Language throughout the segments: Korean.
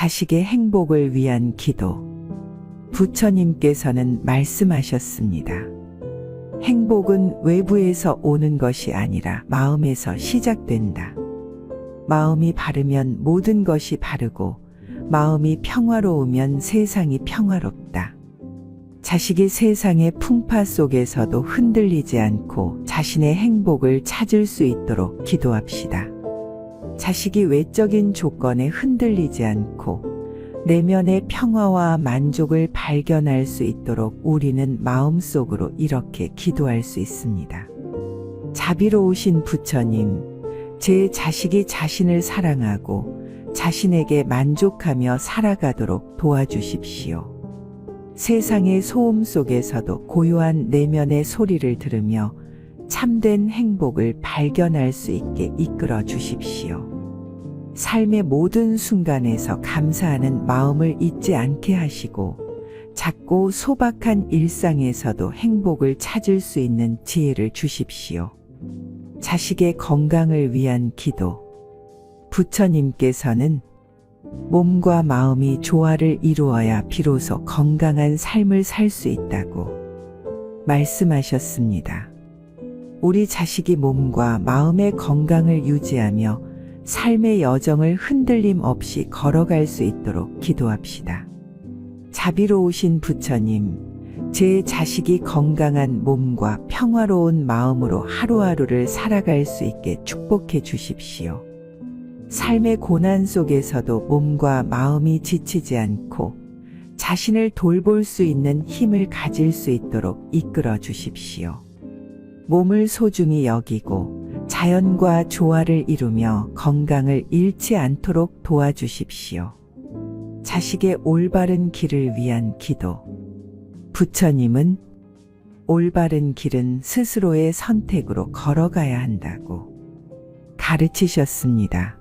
자식의 행복을 위한 기도. 부처님께서는 말씀하셨습니다. 행복은 외부에서 오는 것이 아니라 마음에서 시작된다. 마음이 바르면 모든 것이 바르고 마음이 평화로우면 세상이 평화롭다. 자식이 세상의 풍파 속에서도 흔들리지 않고 자신의 행복을 찾을 수 있도록 기도합시다. 자식이 외적인 조건에 흔들리지 않고 내면의 평화와 만족을 발견할 수 있도록 우리는 마음속으로 이렇게 기도할 수 있습니다. 자비로우신 부처님, 제 자식이 자신을 사랑하고 자신에게 만족하며 살아가도록 도와주십시오. 세상의 소음 속에서도 고요한 내면의 소리를 들으며 참된 행복을 발견할 수 있게 이끌어 주십시오. 삶의 모든 순간에서 감사하는 마음을 잊지 않게 하시고 작고 소박한 일상에서도 행복을 찾을 수 있는 지혜를 주십시오. 자식의 건강을 위한 기도. 부처님께서는 몸과 마음이 조화를 이루어야 비로소 건강한 삶을 살 수 있다고 말씀하셨습니다. 우리 자식이 몸과 마음의 건강을 유지하며 삶의 여정을 흔들림 없이 걸어갈 수 있도록 기도합시다. 자비로우신 부처님, 제 자식이 건강한 몸과 평화로운 마음으로 하루하루를 살아갈 수 있게 축복해 주십시오. 삶의 고난 속에서도 몸과 마음이 지치지 않고 자신을 돌볼 수 있는 힘을 가질 수 있도록 이끌어 주십시오. 몸을 소중히 여기고 자연과 조화를 이루며 건강을 잃지 않도록 도와주십시오. 자식의 올바른 길을 위한 기도. 부처님은 올바른 길은 스스로의 선택으로 걸어가야 한다고 가르치셨습니다.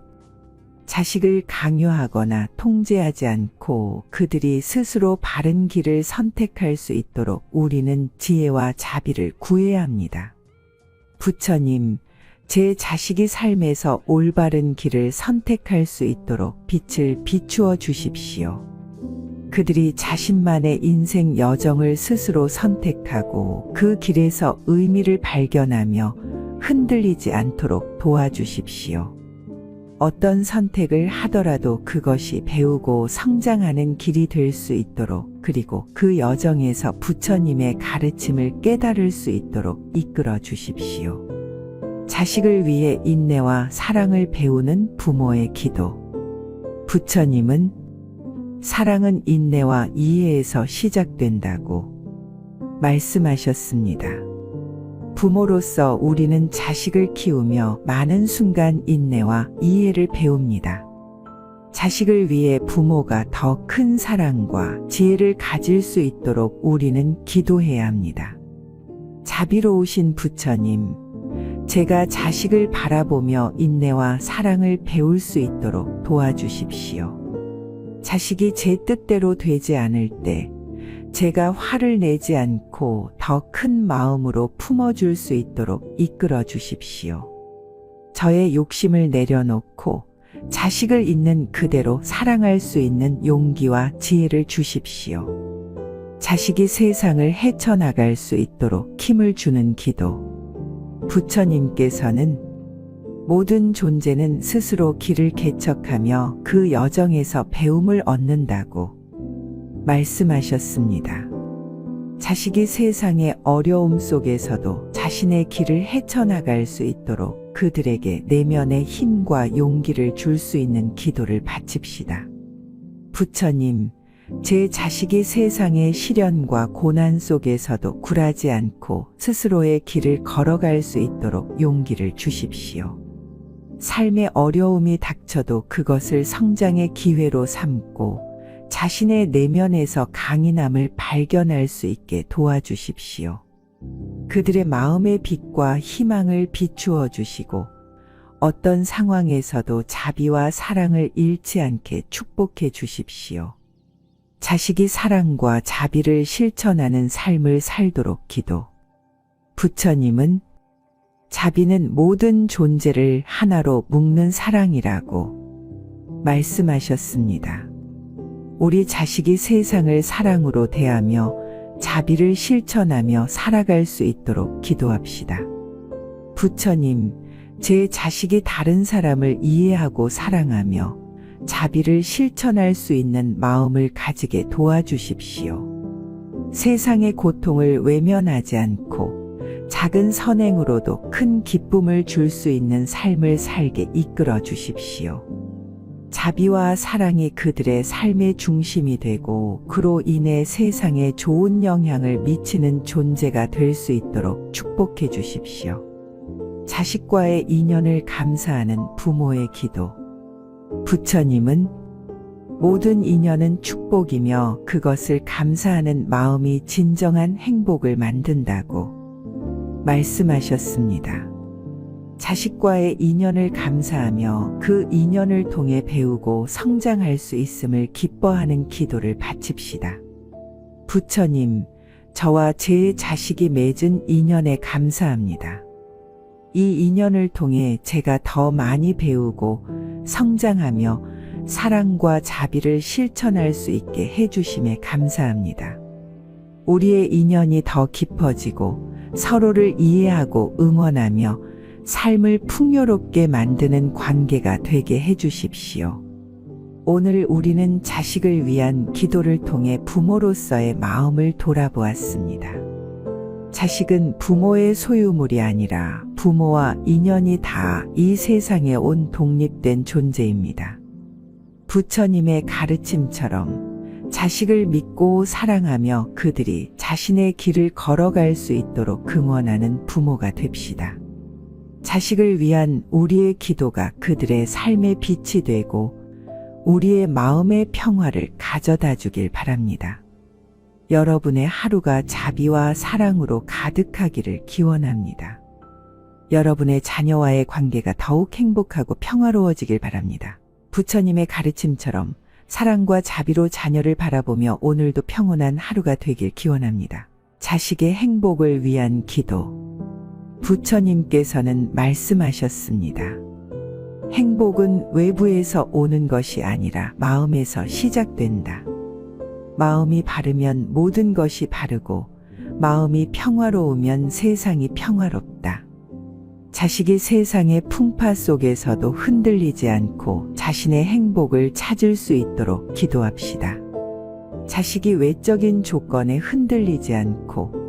자식을 강요하거나 통제하지 않고 그들이 스스로 바른 길을 선택할 수 있도록 우리는 지혜와 자비를 구해야 합니다. 부처님, 제 자식이 삶에서 올바른 길을 선택할 수 있도록 빛을 비추어 주십시오. 그들이 자신만의 인생 여정을 스스로 선택하고 그 길에서 의미를 발견하며 흔들리지 않도록 도와주십시오. 어떤 선택을 하더라도 그것이 배우고 성장하는 길이 될 수 있도록, 그리고 그 여정에서 부처님의 가르침을 깨달을 수 있도록 이끌어 주십시오. 자식을 위해 인내와 사랑을 배우는 부모의 기도. 부처님은 사랑은 인내와 이해에서 시작된다고 말씀하셨습니다. 부모로서 우리는 자식을 키우며 많은 순간 인내와 이해를 배웁니다. 자식을 위해 부모가 더 큰 사랑과 지혜를 가질 수 있도록 우리는 기도해야 합니다. 자비로우신 부처님, 제가 자식을 바라보며 인내와 사랑을 배울 수 있도록 도와주십시오. 자식이 제 뜻대로 되지 않을 때 제가 화를 내지 않고 더 큰 마음으로 품어줄 수 있도록 이끌어 주십시오. 저의 욕심을 내려놓고 자식을 있는 그대로 사랑할 수 있는 용기와 지혜를 주십시오. 자식이 세상을 헤쳐나갈 수 있도록 힘을 주는 기도. 부처님께서는 모든 존재는 스스로 길을 개척하며 그 여정에서 배움을 얻는다고 말씀하셨습니다. 자식이 세상의 어려움 속에서도 자신의 길을 헤쳐나갈 수 있도록 그들에게 내면의 힘과 용기를 줄 수 있는 기도를 바칩시다. 부처님, 제 자식이 세상의 시련과 고난 속에서도 굴하지 않고 스스로의 길을 걸어갈 수 있도록 용기를 주십시오. 삶의 어려움이 닥쳐도 그것을 성장의 기회로 삼고 자신의 내면에서 강인함을 발견할 수 있게 도와주십시오. 그들의 마음의 빛과 희망을 비추어 주시고 어떤 상황에서도 자비와 사랑을 잃지 않게 축복해 주십시오. 자식이 사랑과 자비를 실천하는 삶을 살도록 기도. 부처님은 자비는 모든 존재를 하나로 묶는 사랑이라고 말씀하셨습니다. 우리 자식이 세상을 사랑으로 대하며 자비를 실천하며 살아갈 수 있도록 기도합시다. 부처님, 제 자식이 다른 사람을 이해하고 사랑하며 자비를 실천할 수 있는 마음을 가지게 도와주십시오. 세상의 고통을 외면하지 않고 작은 선행으로도 큰 기쁨을 줄 수 있는 삶을 살게 이끌어 주십시오. 자비와 사랑이 그들의 삶의 중심이 되고 그로 인해 세상에 좋은 영향을 미치는 존재가 될 수 있도록 축복해 주십시오. 자식과의 인연을 감사하는 부모의 기도. 부처님은 모든 인연은 축복이며 그것을 감사하는 마음이 진정한 행복을 만든다고 말씀하셨습니다. 자식과의 인연을 감사하며 그 인연을 통해 배우고 성장할 수 있음을 기뻐하는 기도를 바칩시다. 부처님, 저와 제 자식이 맺은 인연에 감사합니다. 이 인연을 통해 제가 더 많이 배우고 성장하며 사랑과 자비를 실천할 수 있게 해주심에 감사합니다. 우리의 인연이 더 깊어지고 서로를 이해하고 응원하며 삶을 풍요롭게 만드는 관계가 되게 해주십시오. 오늘 우리는 자식을 위한 기도를 통해 부모로서의 마음을 돌아보았습니다. 자식은 부모의 소유물이 아니라 부모와 인연이 다 이 세상에 온 독립된 존재입니다. 부처님의 가르침처럼 자식을 믿고 사랑하며 그들이 자신의 길을 걸어갈 수 있도록 응원하는 부모가 됩시다. 자식을 위한 우리의 기도가 그들의 삶의 빛이 되고 우리의 마음의 평화를 가져다 주길 바랍니다. 여러분의 하루가 자비와 사랑으로 가득하기를 기원합니다. 여러분의 자녀와의 관계가 더욱 행복하고 평화로워지길 바랍니다. 부처님의 가르침처럼 사랑과 자비로 자녀를 바라보며 오늘도 평온한 하루가 되길 기원합니다. 자식의 행복을 위한 기도. 부처님께서는 말씀하셨습니다. 행복은 외부에서 오는 것이 아니라 마음에서 시작된다. 마음이 바르면 모든 것이 바르고 마음이 평화로우면 세상이 평화롭다. 자식이 세상의 풍파 속에서도 흔들리지 않고 자신의 행복을 찾을 수 있도록 기도합시다. 자식이 외적인 조건에 흔들리지 않고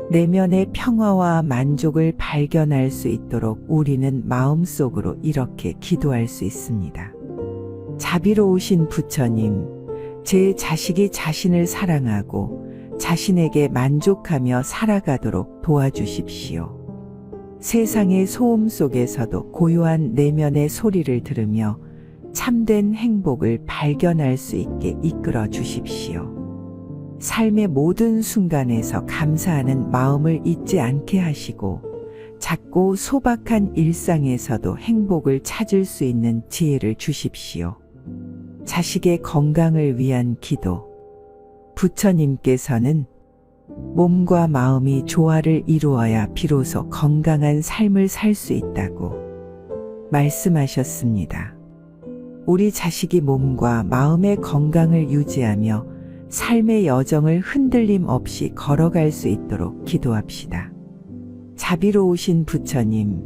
내면의 평화와 만족을 발견할 수 있도록 우리는 마음속으로 이렇게 기도할 수 있습니다. 자비로우신 부처님, 제 자식이 자신을 사랑하고 자신에게 만족하며 살아가도록 도와주십시오. 세상의 소음 속에서도 고요한 내면의 소리를 들으며 참된 행복을 발견할 수 있게 이끌어 주십시오. 삶의 모든 순간에서 감사하는 마음을 잊지 않게 하시고 작고 소박한 일상에서도 행복을 찾을 수 있는 지혜를 주십시오. 자식의 건강을 위한 기도. 부처님께서는 몸과 마음이 조화를 이루어야 비로소 건강한 삶을 살 수 있다고 말씀하셨습니다. 우리 자식이 몸과 마음의 건강을 유지하며 삶의 여정을 흔들림 없이 걸어갈 수 있도록 기도합시다. 자비로우신 부처님,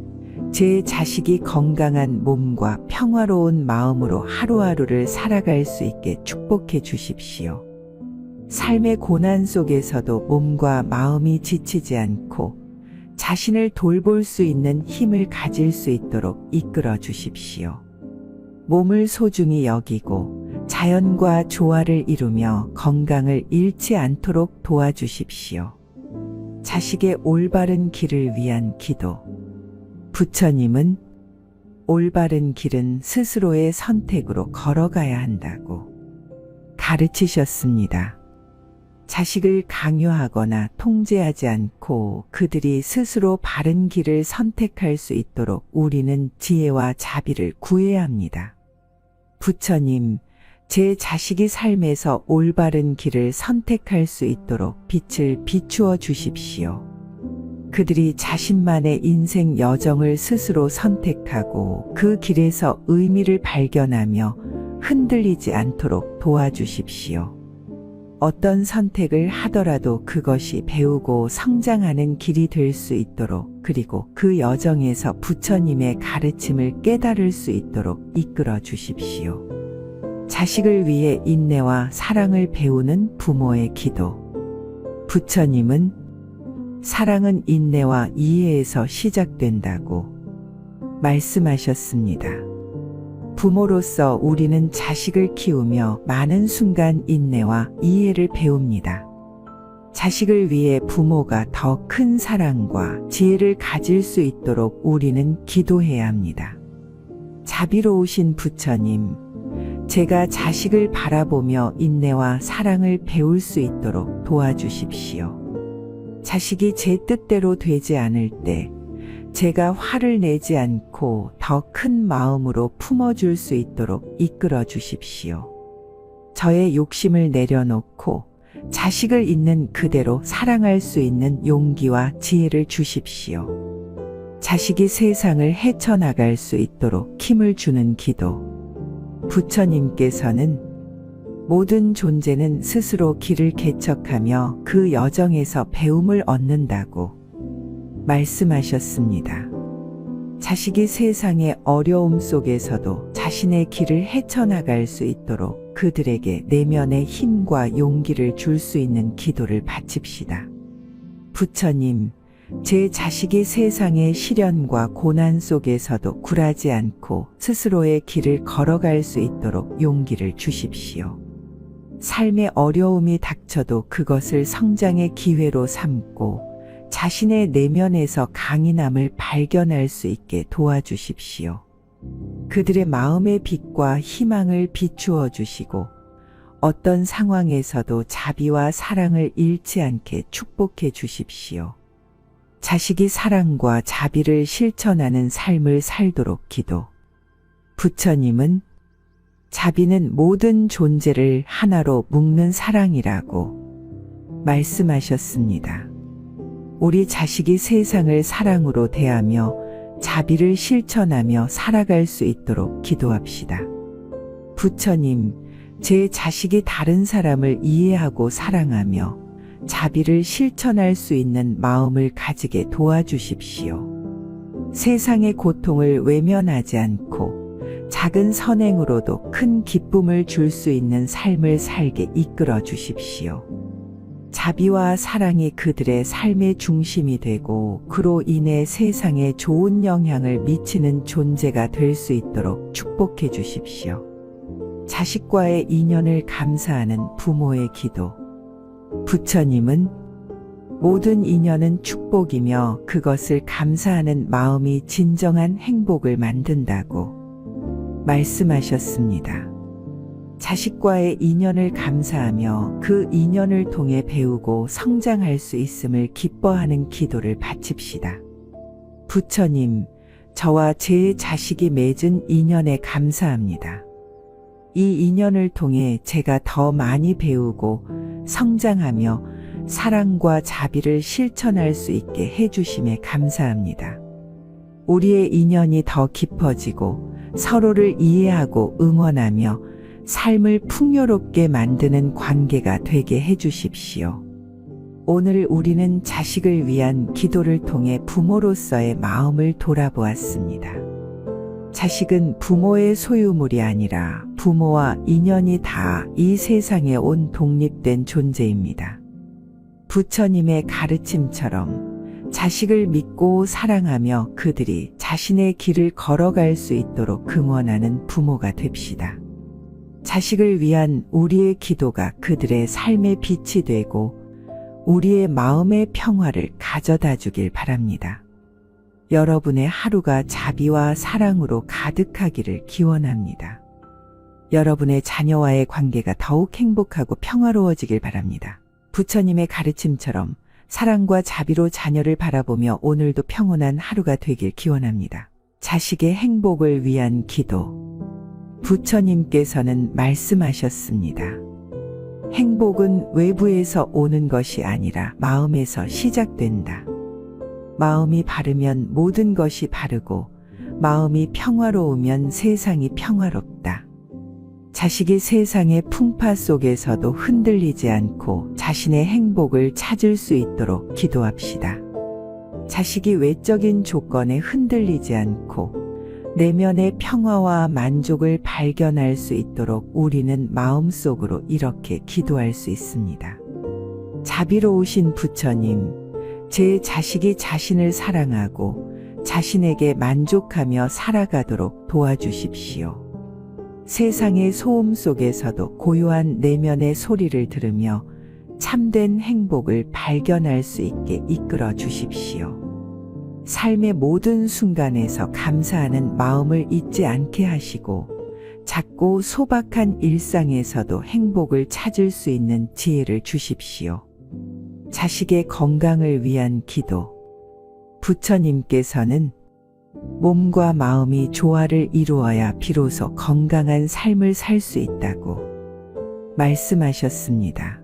제 자식이 건강한 몸과 평화로운 마음으로 하루하루를 살아갈 수 있게 축복해 주십시오. 삶의 고난 속에서도 몸과 마음이 지치지 않고 자신을 돌볼 수 있는 힘을 가질 수 있도록 이끌어 주십시오. 몸을 소중히 여기고 자연과 조화를 이루며 건강을 잃지 않도록 도와주십시오. 자식의 올바른 길을 위한 기도. 부처님은 올바른 길은 스스로의 선택으로 걸어가야 한다고 가르치셨습니다. 자식을 강요하거나 통제하지 않고 그들이 스스로 바른 길을 선택할 수 있도록 우리는 지혜와 자비를 구해야 합니다. 부처님, 제 자식이 삶에서 올바른 길을 선택할 수 있도록 빛을 비추어 주십시오. 그들이 자신만의 인생 여정을 스스로 선택하고 그 길에서 의미를 발견하며 흔들리지 않도록 도와주십시오. 어떤 선택을 하더라도 그것이 배우고 성장하는 길이 될 수 있도록, 그리고 그 여정에서 부처님의 가르침을 깨달을 수 있도록 이끌어 주십시오. 자식을 위해 인내와 사랑을 배우는 부모의 기도. 부처님은 사랑은 인내와 이해에서 시작된다고 말씀하셨습니다. 부모로서 우리는 자식을 키우며 많은 순간 인내와 이해를 배웁니다. 자식을 위해 부모가 더 큰 사랑과 지혜를 가질 수 있도록 우리는 기도해야 합니다. 자비로우신 부처님, 제가 자식을 바라보며 인내와 사랑을 배울 수 있도록 도와주십시오. 자식이 제 뜻대로 되지 않을 때 제가 화를 내지 않고 더 큰 마음으로 품어줄 수 있도록 이끌어 주십시오. 저의 욕심을 내려놓고 자식을 있는 그대로 사랑할 수 있는 용기와 지혜를 주십시오. 자식이 세상을 헤쳐나갈 수 있도록 힘을 주는 기도. 부처님께서는 모든 존재는 스스로 길을 개척하며 그 여정에서 배움을 얻는다고 말씀하셨습니다. 자식이 세상의 어려움 속에서도 자신의 길을 헤쳐나갈 수 있도록 그들에게 내면의 힘과 용기를 줄 수 있는 기도를 바칩시다. 부처님, 제 자식이 세상의 시련과 고난 속에서도 굴하지 않고 스스로의 길을 걸어갈 수 있도록 용기를 주십시오. 삶의 어려움이 닥쳐도 그것을 성장의 기회로 삼고 자신의 내면에서 강인함을 발견할 수 있게 도와주십시오. 그들의 마음의 빛과 희망을 비추어 주시고 어떤 상황에서도 자비와 사랑을 잃지 않게 축복해 주십시오. 자식이 사랑과 자비를 실천하는 삶을 살도록 기도. 부처님은 자비는 모든 존재를 하나로 묶는 사랑이라고 말씀하셨습니다. 우리 자식이 세상을 사랑으로 대하며 자비를 실천하며 살아갈 수 있도록 기도합시다. 부처님, 제 자식이 다른 사람을 이해하고 사랑하며 자비를 실천할 수 있는 마음을 가지게 도와주십시오. 세상의 고통을 외면하지 않고 작은 선행으로도 큰 기쁨을 줄 수 있는 삶을 살게 이끌어 주십시오. 자비와 사랑이 그들의 삶의 중심이 되고 그로 인해 세상에 좋은 영향을 미치는 존재가 될 수 있도록 축복해 주십시오. 자식과의 인연을 감사하는 부모의 기도. 부처님은 모든 인연은 축복이며 그것을 감사하는 마음이 진정한 행복을 만든다고 말씀하셨습니다. 자식과의 인연을 감사하며 그 인연을 통해 배우고 성장할 수 있음을 기뻐하는 기도를 바칩시다. 부처님, 저와 제 자식이 맺은 인연에 감사합니다. 이 인연을 통해 제가 더 많이 배우고 성장하며 사랑과 자비를 실천할 수 있게 해주심에 감사합니다. 우리의 인연이 더 깊어지고 서로를 이해하고 응원하며 삶을 풍요롭게 만드는 관계가 되게 해주십시오. 오늘 우리는 자식을 위한 기도를 통해 부모로서의 마음을 돌아보았습니다. 자식은 부모의 소유물이 아니라 부모와 인연이 다 이 세상에 온 독립된 존재입니다. 부처님의 가르침처럼 자식을 믿고 사랑하며 그들이 자신의 길을 걸어갈 수 있도록 응원하는 부모가 됩시다. 자식을 위한 우리의 기도가 그들의 삶의 빛이 되고 우리의 마음의 평화를 가져다 주길 바랍니다. 여러분의 하루가 자비와 사랑으로 가득하기를 기원합니다. 여러분의 자녀와의 관계가 더욱 행복하고 평화로워지길 바랍니다. 부처님의 가르침처럼 사랑과 자비로 자녀를 바라보며 오늘도 평온한 하루가 되길 기원합니다. 자식의 행복을 위한 기도. 부처님께서는 말씀하셨습니다. 행복은 외부에서 오는 것이 아니라 마음에서 시작된다. 마음이 바르면 모든 것이 바르고 마음이 평화로우면 세상이 평화롭다. 자식이 세상의 풍파 속에서도 흔들리지 않고 자신의 행복을 찾을 수 있도록 기도합시다. 자식이 외적인 조건에 흔들리지 않고 내면의 평화와 만족을 발견할 수 있도록 우리는 마음속으로 이렇게 기도할 수 있습니다. 자비로우신 부처님, 제 자식이 자신을 사랑하고 자신에게 만족하며 살아가도록 도와주십시오. 세상의 소음 속에서도 고요한 내면의 소리를 들으며 참된 행복을 발견할 수 있게 이끌어 주십시오. 삶의 모든 순간에서 감사하는 마음을 잊지 않게 하시고 작고 소박한 일상에서도 행복을 찾을 수 있는 지혜를 주십시오. 자식의 건강을 위한 기도. 부처님께서는 몸과 마음이 조화를 이루어야 비로소 건강한 삶을 살 수 있다고 말씀하셨습니다.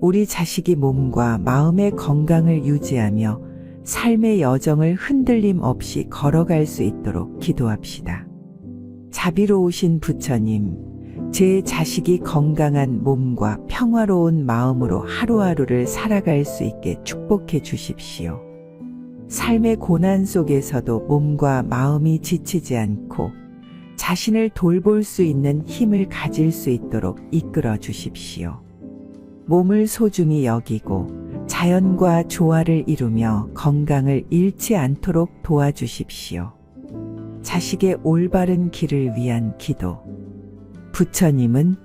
우리 자식이 몸과 마음의 건강을 유지하며 삶의 여정을 흔들림 없이 걸어갈 수 있도록 기도합시다. 자비로우신 부처님, 제 자식이 건강한 몸과 평화로운 마음으로 하루하루를 살아갈 수 있게 축복해 주십시오. 삶의 고난 속에서도 몸과 마음이 지치지 않고 자신을 돌볼 수 있는 힘을 가질 수 있도록 이끌어 주십시오. 몸을 소중히 여기고 자연과 조화를 이루며 건강을 잃지 않도록 도와주십시오. 자식의 올바른 길을 위한 기도. 부처님은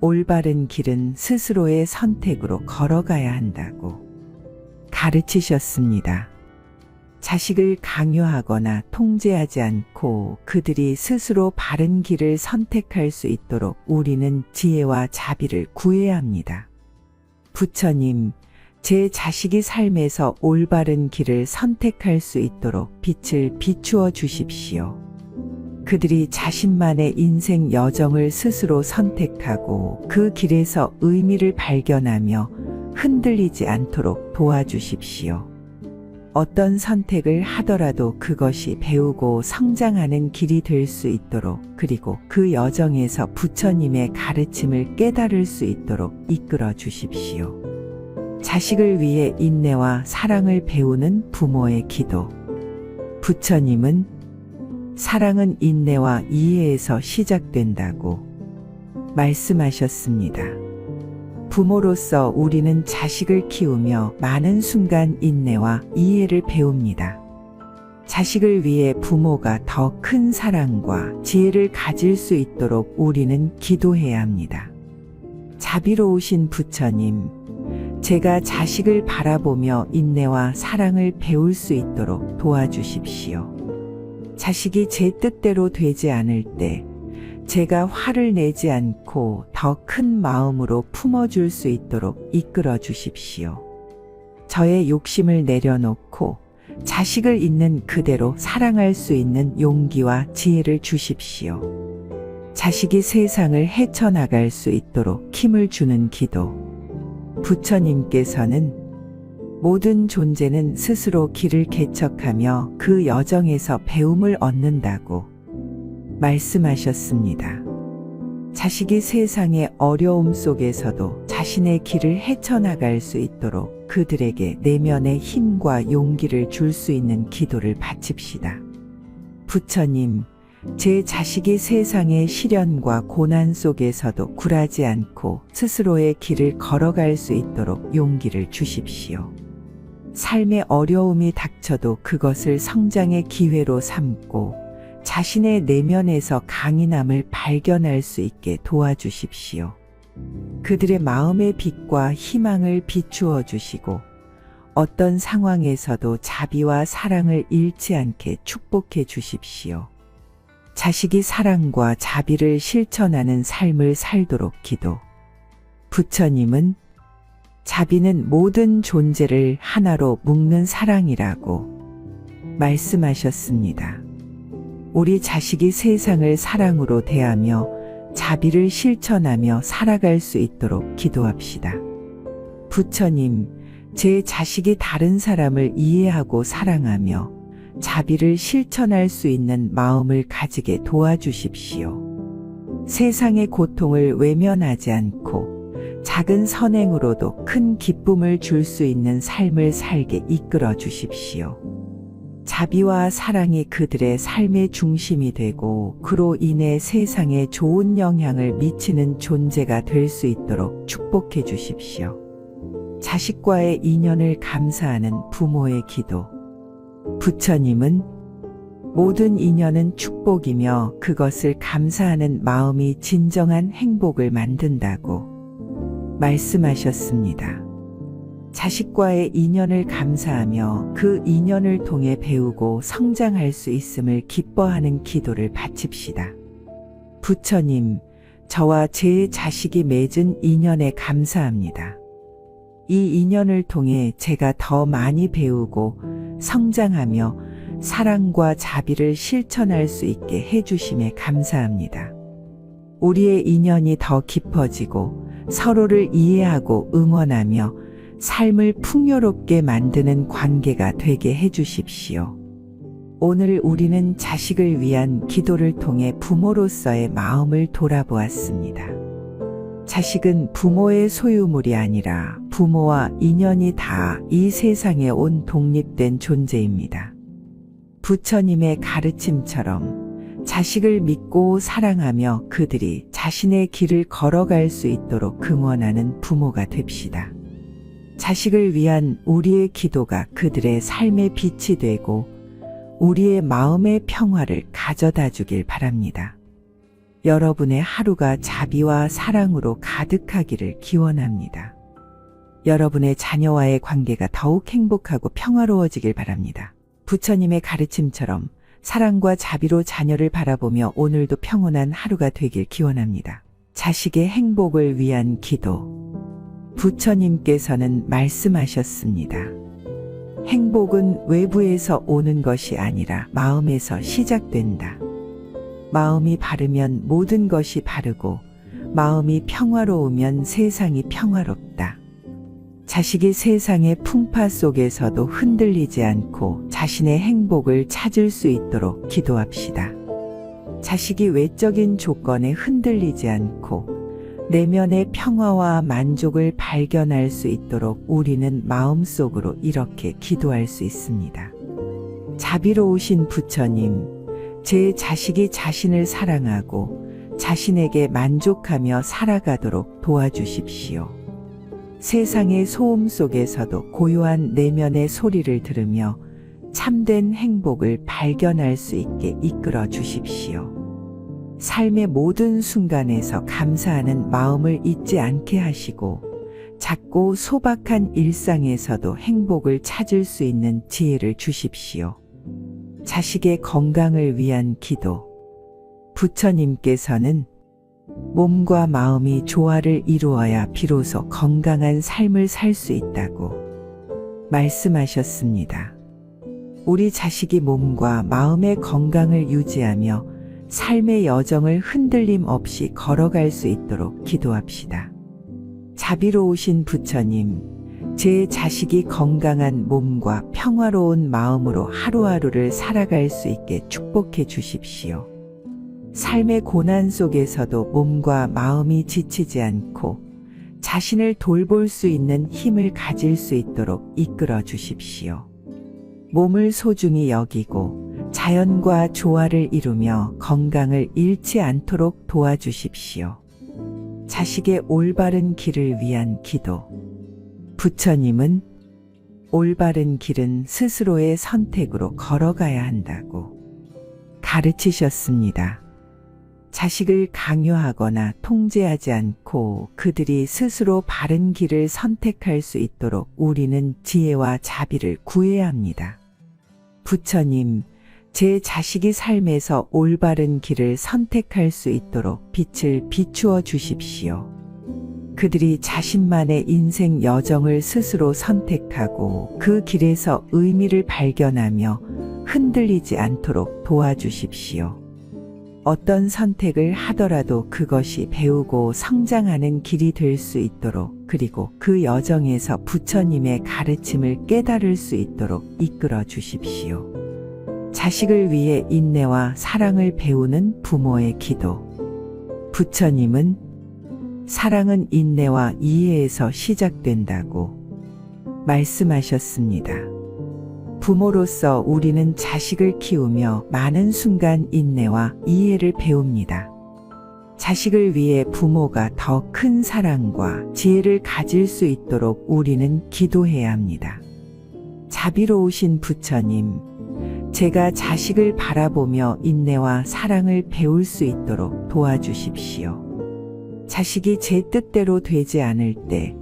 올바른 길은 스스로의 선택으로 걸어가야 한다고 가르치셨습니다. 자식을 강요하거나 통제하지 않고 그들이 스스로 바른 길을 선택할 수 있도록 우리는 지혜와 자비를 구해야 합니다. 부처님, 제 자식이 삶에서 올바른 길을 선택할 수 있도록 빛을 비추어 주십시오. 그들이 자신만의 인생 여정을 스스로 선택하고 그 길에서 의미를 발견하며 흔들리지 않도록 도와주십시오. 어떤 선택을 하더라도 그것이 배우고 성장하는 길이 될 수 있도록, 그리고 그 여정에서 부처님의 가르침을 깨달을 수 있도록 이끌어 주십시오. 자식을 위해 인내와 사랑을 배우는 부모의 기도. 부처님은 사랑은 인내와 이해에서 시작된다고 말씀하셨습니다. 부모로서 우리는 자식을 키우며 많은 순간 인내와 이해를 배웁니다. 자식을 위해 부모가 더 큰 사랑과 지혜를 가질 수 있도록 우리는 기도해야 합니다. 자비로우신 부처님, 제가 자식을 바라보며 인내와 사랑을 배울 수 있도록 도와주십시오. 자식이 제 뜻대로 되지 않을 때 제가 화를 내지 않고 더 큰 마음으로 품어줄 수 있도록 이끌어 주십시오. 저의 욕심을 내려놓고 자식을 있는 그대로 사랑할 수 있는 용기와 지혜를 주십시오. 자식이 세상을 헤쳐나갈 수 있도록 힘을 주는 기도. 부처님께서는 모든 존재는 스스로 길을 개척하며 그 여정에서 배움을 얻는다고 말씀하셨습니다. 자식이 세상의 어려움 속에서도 자신의 길을 헤쳐나갈 수 있도록 그들에게 내면의 힘과 용기를 줄 수 있는 기도를 바칩시다. 부처님, 제 자식이 세상의 시련과 고난 속에서도 굴하지 않고 스스로의 길을 걸어갈 수 있도록 용기를 주십시오. 삶의 어려움이 닥쳐도 그것을 성장의 기회로 삼고 자신의 내면에서 강인함을 발견할 수 있게 도와주십시오. 그들의 마음의 빛과 희망을 비추어 주시고 어떤 상황에서도 자비와 사랑을 잃지 않게 축복해 주십시오. 자식이 사랑과 자비를 실천하는 삶을 살도록 기도. 부처님은 자비는 모든 존재를 하나로 묶는 사랑이라고 말씀하셨습니다. 우리 자식이 세상을 사랑으로 대하며 자비를 실천하며 살아갈 수 있도록 기도합시다. 부처님, 제 자식이 다른 사람을 이해하고 사랑하며 자비를 실천할 수 있는 마음을 가지게 도와주십시오. 세상의 고통을 외면하지 않고 작은 선행으로도 큰 기쁨을 줄 수 있는 삶을 살게 이끌어 주십시오. 자비와 사랑이 그들의 삶의 중심이 되고 그로 인해 세상에 좋은 영향을 미치는 존재가 될 수 있도록 축복해 주십시오. 자식과의 인연을 감사하는 부모의 기도. 부처님은 모든 인연은 축복이며 그것을 감사하는 마음이 진정한 행복을 만든다고 말씀하셨습니다. 자식과의 인연을 감사하며 그 인연을 통해 배우고 성장할 수 있음을 기뻐하는 기도를 바칩시다. 부처님, 저와 제 자식이 맺은 인연에 감사합니다. 이 인연을 통해 제가 더 많이 배우고 성장하며 사랑과 자비를 실천할 수 있게 해주심에 감사합니다. 우리의 인연이 더 깊어지고 서로를 이해하고 응원하며 삶을 풍요롭게 만드는 관계가 되게 해주십시오. 오늘 우리는 자식을 위한 기도를 통해 부모로서의 마음을 돌아보았습니다. 자식은 부모의 소유물이 아니라 부모와 인연이 다 이 세상에 온 독립된 존재입니다. 부처님의 가르침처럼 자식을 믿고 사랑하며 그들이 자신의 길을 걸어갈 수 있도록 응원하는 부모가 됩시다. 자식을 위한 우리의 기도가 그들의 삶의 빛이 되고 우리의 마음의 평화를 가져다 주길 바랍니다. 여러분의 하루가 자비와 사랑으로 가득하기를 기원합니다. 여러분의 자녀와의 관계가 더욱 행복하고 평화로워지길 바랍니다. 부처님의 가르침처럼 사랑과 자비로 자녀를 바라보며 오늘도 평온한 하루가 되길 기원합니다. 자식의 행복을 위한 기도. 부처님께서는 말씀하셨습니다. 행복은 외부에서 오는 것이 아니라 마음에서 시작된다. 마음이 바르면 모든 것이 바르고 마음이 평화로우면 세상이 평화롭다. 자식이 세상의 풍파 속에서도 흔들리지 않고 자신의 행복을 찾을 수 있도록 기도합시다. 자식이 외적인 조건에 흔들리지 않고 내면의 평화와 만족을 발견할 수 있도록 우리는 마음속으로 이렇게 기도할 수 있습니다. 자비로우신 부처님, 제 자식이 자신을 사랑하고 자신에게 만족하며 살아가도록 도와주십시오. 세상의 소음 속에서도 고요한 내면의 소리를 들으며 참된 행복을 발견할 수 있게 이끌어 주십시오. 삶의 모든 순간에서 감사하는 마음을 잊지 않게 하시고 작고 소박한 일상에서도 행복을 찾을 수 있는 지혜를 주십시오. 자식의 건강을 위한 기도. 부처님께서는 몸과 마음이 조화를 이루어야 비로소 건강한 삶을 살 수 있다고 말씀하셨습니다. 우리 자식이 몸과 마음의 건강을 유지하며 삶의 여정을 흔들림 없이 걸어갈 수 있도록 기도합시다. 자비로우신 부처님, 제 자식이 건강한 몸과 평화로운 마음으로 하루하루를 살아갈 수 있게 축복해 주십시오. 삶의 고난 속에서도 몸과 마음이 지치지 않고 자신을 돌볼 수 있는 힘을 가질 수 있도록 이끌어 주십시오. 몸을 소중히 여기고 자연과 조화를 이루며 건강을 잃지 않도록 도와주십시오. 자식의 올바른 길을 위한 기도. 부처님은 올바른 길은 스스로의 선택으로 걸어가야 한다고 가르치셨습니다. 자식을 강요하거나 통제하지 않고 그들이 스스로 바른 길을 선택할 수 있도록 우리는 지혜와 자비를 구해야 합니다. 부처님, 제 자식이 삶에서 올바른 길을 선택할 수 있도록 빛을 비추어 주십시오. 그들이 자신만의 인생 여정을 스스로 선택하고 그 길에서 의미를 발견하며 흔들리지 않도록 도와주십시오. 어떤 선택을 하더라도 그것이 배우고 성장하는 길이 될 수 있도록 그리고 그 여정에서 부처님의 가르침을 깨달을 수 있도록 이끌어 주십시오. 자식을 위해 인내와 사랑을 배우는 부모의 기도. 부처님은 사랑은 인내와 이해에서 시작된다고 말씀하셨습니다. 부모로서 우리는 자식을 키우며 많은 순간 인내와 이해를 배웁니다. 자식을 위해 부모가 더 큰 사랑과 지혜를 가질 수 있도록 우리는 기도해야 합니다. 자비로우신 부처님, 제가 자식을 바라보며 인내와 사랑을 배울 수 있도록 도와주십시오. 자식이 제 뜻대로 되지 않을 때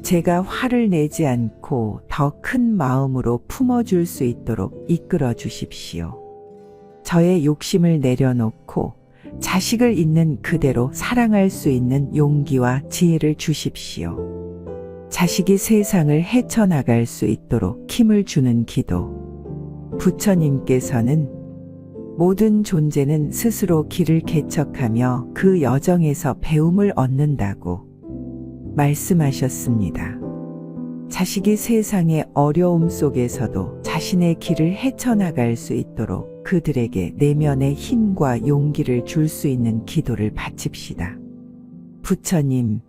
제가 화를 내지 않고 더 큰 마음으로 품어줄 수 있도록 이끌어 주십시오. 저의 욕심을 내려놓고 자식을 있는 그대로 사랑할 수 있는 용기와 지혜를 주십시오. 자식이 세상을 헤쳐나갈 수 있도록 힘을 주는 기도. 부처님께서는 모든 존재는 스스로 길을 개척하며 그 여정에서 배움을 얻는다고 말씀하셨습니다. 자식이 세상의 어려움 속에서도 자신의 길을 헤쳐나갈 수 있도록 그들에게 내면의 힘과 용기를 줄 수 있는 기도를 바칩시다. 부처님,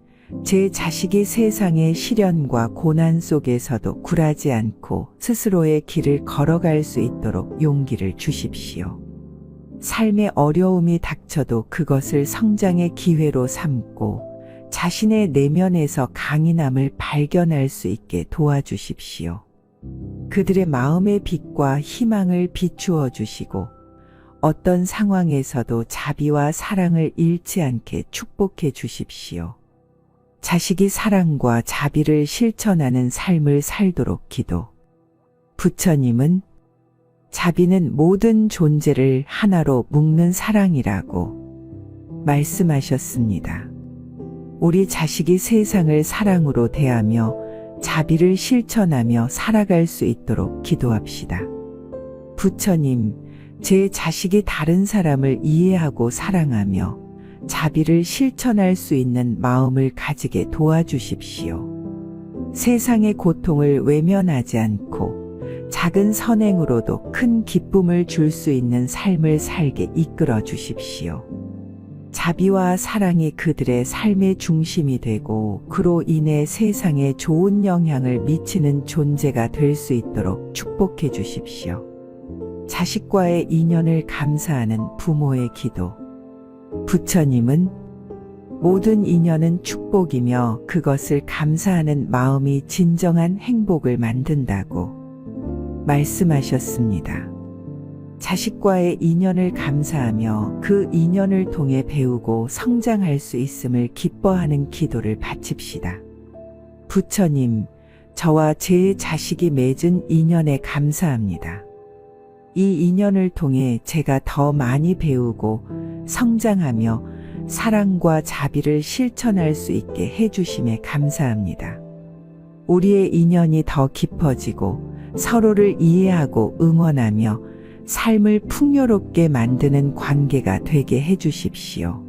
제 자식이 세상의 시련과 고난 속에서도 굴하지 않고 스스로의 길을 걸어갈 수 있도록 용기를 주십시오. 삶의 어려움이 닥쳐도 그것을 성장의 기회로 삼고 자신의 내면에서 강인함을 발견할 수 있게 도와주십시오. 그들의 마음의 빛과 희망을 비추어 주시고 어떤 상황에서도 자비와 사랑을 잃지 않게 축복해 주십시오. 자식이 사랑과 자비를 실천하는 삶을 살도록 기도. 부처님은 자비는 모든 존재를 하나로 묶는 사랑이라고 말씀하셨습니다. 우리 자식이 세상을 사랑으로 대하며 자비를 실천하며 살아갈 수 있도록 기도합시다. 부처님, 제 자식이 다른 사람을 이해하고 사랑하며 자비를 실천할 수 있는 마음을 가지게 도와주십시오. 세상의 고통을 외면하지 않고 작은 선행으로도 큰 기쁨을 줄 수 있는 삶을 살게 이끌어 주십시오. 자비와 사랑이 그들의 삶의 중심이 되고 그로 인해 세상에 좋은 영향을 미치는 존재가 될 수 있도록 축복해 주십시오. 자식과의 인연을 감사하는 부모의 기도. 부처님은 모든 인연은 축복이며 그것을 감사하는 마음이 진정한 행복을 만든다고 말씀하셨습니다. 자식과의 인연을 감사하며 그 인연을 통해 배우고 성장할 수 있음을 기뻐하는 기도를 바칩시다. 부처님, 저와 제 자식이 맺은 인연에 감사합니다. 이 인연을 통해 제가 더 많이 배우고 성장하며 사랑과 자비를 실천할 수 있게 해주심에 감사합니다. 우리의 인연이 더 깊어지고 서로를 이해하고 응원하며 삶을 풍요롭게 만드는 관계가 되게 해주십시오.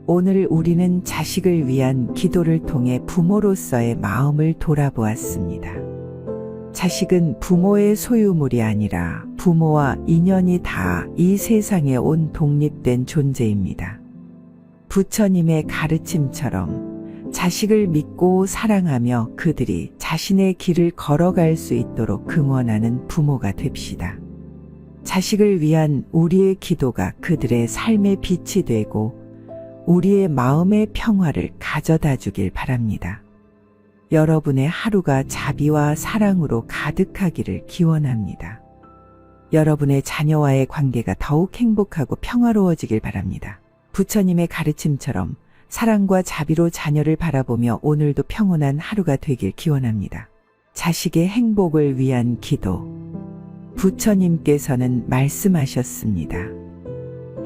오늘 우리는 자식을 위한 기도를 통해 부모로서의 마음을 돌아보았습니다. 자식은 부모의 소유물이 아니라 부모와 인연이 다 이 세상에 온 독립된 존재입니다. 부처님의 가르침처럼 자식을 믿고 사랑하며 그들이 자신의 길을 걸어갈 수 있도록 응원하는 부모가 됩시다. 자식을 위한 우리의 기도가 그들의 삶의 빛이 되고 우리의 마음의 평화를 가져다 주길 바랍니다. 여러분의 하루가 자비와 사랑으로 가득하기를 기원합니다. 여러분의 자녀와의 관계가 더욱 행복하고 평화로워지길 바랍니다. 부처님의 가르침처럼 사랑과 자비로 자녀를 바라보며 오늘도 평온한 하루가 되길 기원합니다. 자식의 행복을 위한 기도. 부처님께서는 말씀하셨습니다.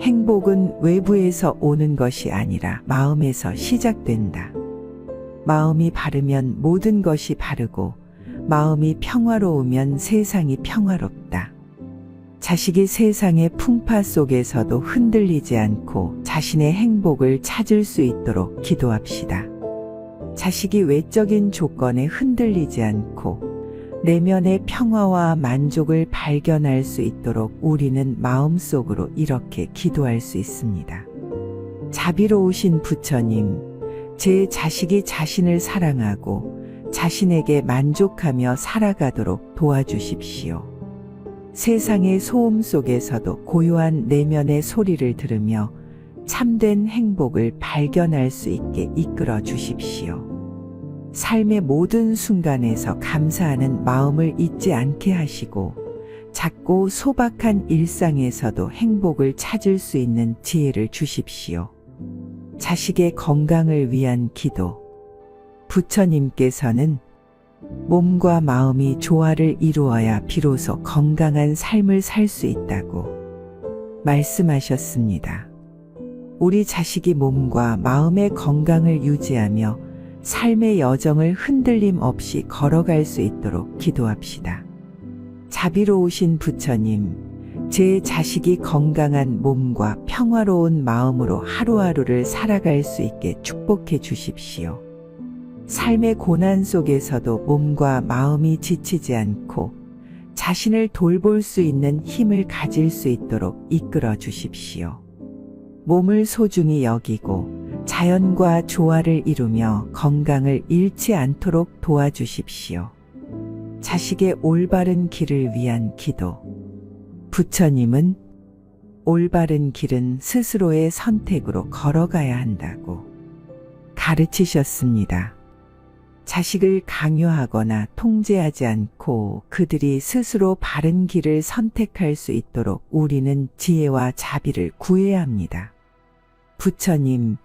행복은 외부에서 오는 것이 아니라 마음에서 시작된다. 마음이 바르면 모든 것이 바르고 마음이 평화로우면 세상이 평화롭다. 자식이 세상의 풍파 속에서도 흔들리지 않고 자신의 행복을 찾을 수 있도록 기도합시다. 자식이 외적인 조건에 흔들리지 않고 내면의 평화와 만족을 발견할 수 있도록 우리는 마음속으로 이렇게 기도할 수 있습니다. 자비로우신 부처님, 제 자식이 자신을 사랑하고 자신에게 만족하며 살아가도록 도와주십시오. 세상의 소음 속에서도 고요한 내면의 소리를 들으며 참된 행복을 발견할 수 있게 이끌어 주십시오. 삶의 모든 순간에서 감사하는 마음을 잊지 않게 하시고 작고 소박한 일상에서도 행복을 찾을 수 있는 지혜를 주십시오. 자식의 건강을 위한 기도. 부처님께서는 몸과 마음이 조화를 이루어야 비로소 건강한 삶을 살 수 있다고 말씀하셨습니다. 우리 자식이 몸과 마음의 건강을 유지하며 삶의 여정을 흔들림 없이 걸어갈 수 있도록 기도합시다. 자비로우신 부처님, 제 자식이 건강한 몸과 평화로운 마음으로 하루하루를 살아갈 수 있게 축복해 주십시오. 삶의 고난 속에서도 몸과 마음이 지치지 않고 자신을 돌볼 수 있는 힘을 가질 수 있도록 이끌어 주십시오. 몸을 소중히 여기고 자연과 조화를 이루며 건강을 잃지 않도록 도와주십시오. 자식의 올바른 길을 위한 기도. 부처님은 올바른 길은 스스로의 선택으로 걸어가야 한다고 가르치셨습니다. 자식을 강요하거나 통제하지 않고 그들이 스스로 바른 길을 선택할 수 있도록 우리는 지혜와 자비를 구해야 합니다. 부처님,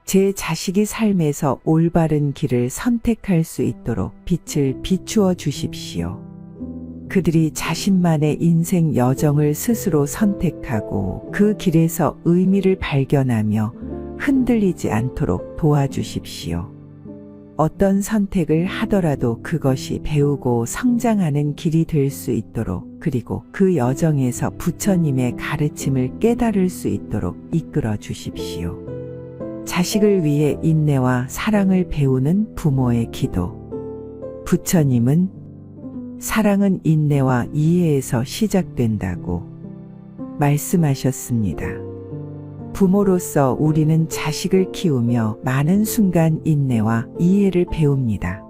제 자식이 삶에서 올바른 길을 선택할 수 있도록 빛을 비추어 주십시오. 그들이 자신만의 인생 여정을 스스로 선택하고 그 길에서 의미를 발견하며 흔들리지 않도록 도와주십시오. 어떤 선택을 하더라도 그것이 배우고 성장하는 길이 될 수 있도록, 그리고 그 여정에서 부처님의 가르침을 깨달을 수 있도록 이끌어 주십시오. 자식을 위해 인내와 사랑을 배우는 부모의 기도. 부처님은 사랑은 인내와 이해에서 시작된다고 말씀하셨습니다. 부모로서 우리는 자식을 키우며 많은 순간 인내와 이해를 배웁니다.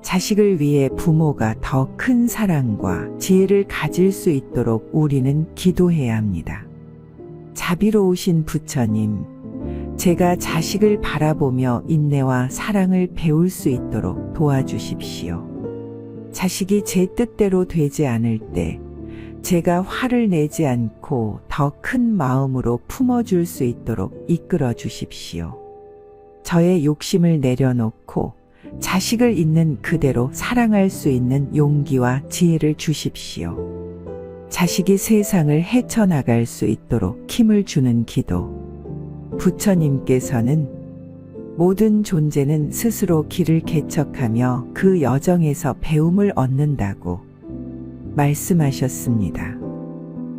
자식을 위해 부모가 더 큰 사랑과 지혜를 가질 수 있도록 우리는 기도해야 합니다. 자비로우신 부처님, 제가 자식을 바라보며 인내와 사랑을 배울 수 있도록 도와주십시오. 자식이 제 뜻대로 되지 않을 때 제가 화를 내지 않고 더 큰 마음으로 품어줄 수 있도록 이끌어 주십시오. 저의 욕심을 내려놓고 자식을 있는 그대로 사랑할 수 있는 용기와 지혜를 주십시오. 자식이 세상을 헤쳐나갈 수 있도록 힘을 주는 기도. 부처님께서는 모든 존재는 스스로 길을 개척하며 그 여정에서 배움을 얻는다고 말씀하셨습니다.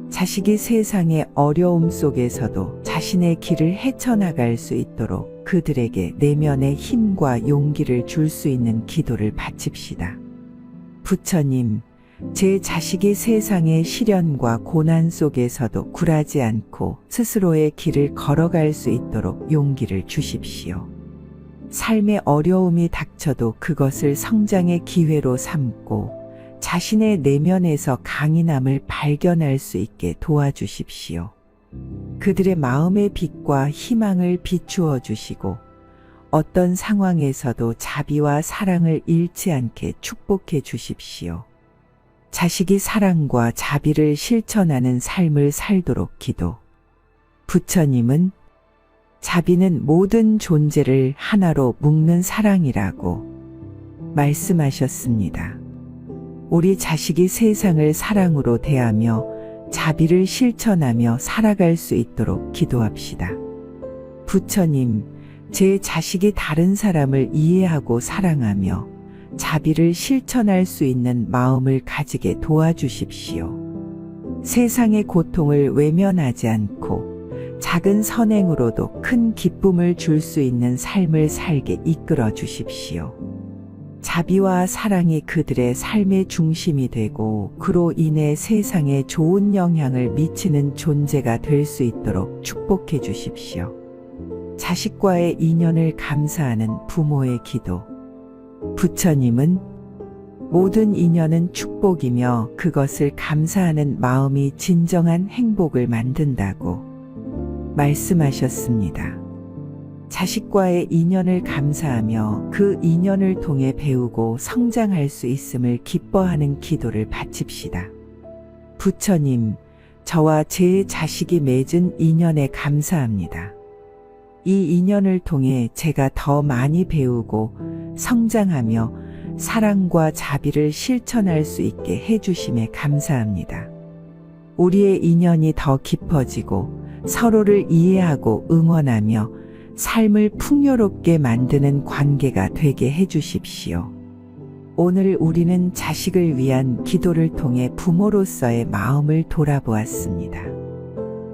자식이 세상의 어려움 속에서도 자신의 길을 헤쳐나갈 수 있도록 그들에게 내면의 힘과 용기를 줄 수 있는 기도를 바칩시다. 부처님, 제 자식이 세상의 시련과 고난 속에서도 굴하지 않고 스스로의 길을 걸어갈 수 있도록 용기를 주십시오. 삶의 어려움이 닥쳐도 그것을 성장의 기회로 삼고 자신의 내면에서 강인함을 발견할 수 있게 도와주십시오. 그들의 마음의 빛과 희망을 비추어 주시고 어떤 상황에서도 자비와 사랑을 잃지 않게 축복해 주십시오. 자식이 사랑과 자비를 실천하는 삶을 살도록 기도. 부처님은 자비는 모든 존재를 하나로 묶는 사랑이라고 말씀하셨습니다. 우리 자식이 세상을 사랑으로 대하며 자비를 실천하며 살아갈 수 있도록 기도합시다. 부처님, 제 자식이 다른 사람을 이해하고 사랑하며 자비를 실천할 수 있는 마음을 가지게 도와주십시오. 세상의 고통을 외면하지 않고 작은 선행으로도 큰 기쁨을 줄 수 있는 삶을 살게 이끌어 주십시오. 자비와 사랑이 그들의 삶의 중심이 되고 그로 인해 세상에 좋은 영향을 미치는 존재가 될 수 있도록 축복해 주십시오. 자식과의 인연을 감사하는 부모의 기도. 부처님은 모든 인연은 축복이며 그것을 감사하는 마음이 진정한 행복을 만든다고 말씀하셨습니다. 자식과의 인연을 감사하며 그 인연을 통해 배우고 성장할 수 있음을 기뻐하는 기도를 바칩시다. 부처님, 저와 제 자식이 맺은 인연에 감사합니다. 이 인연을 통해 제가 더 많이 배우고 성장하며 사랑과 자비를 실천할 수 있게 해주심에 감사합니다. 우리의 인연이 더 깊어지고 서로를 이해하고 응원하며 삶을 풍요롭게 만드는 관계가 되게 해주십시오. 오늘 우리는 자식을 위한 기도를 통해 부모로서의 마음을 돌아보았습니다.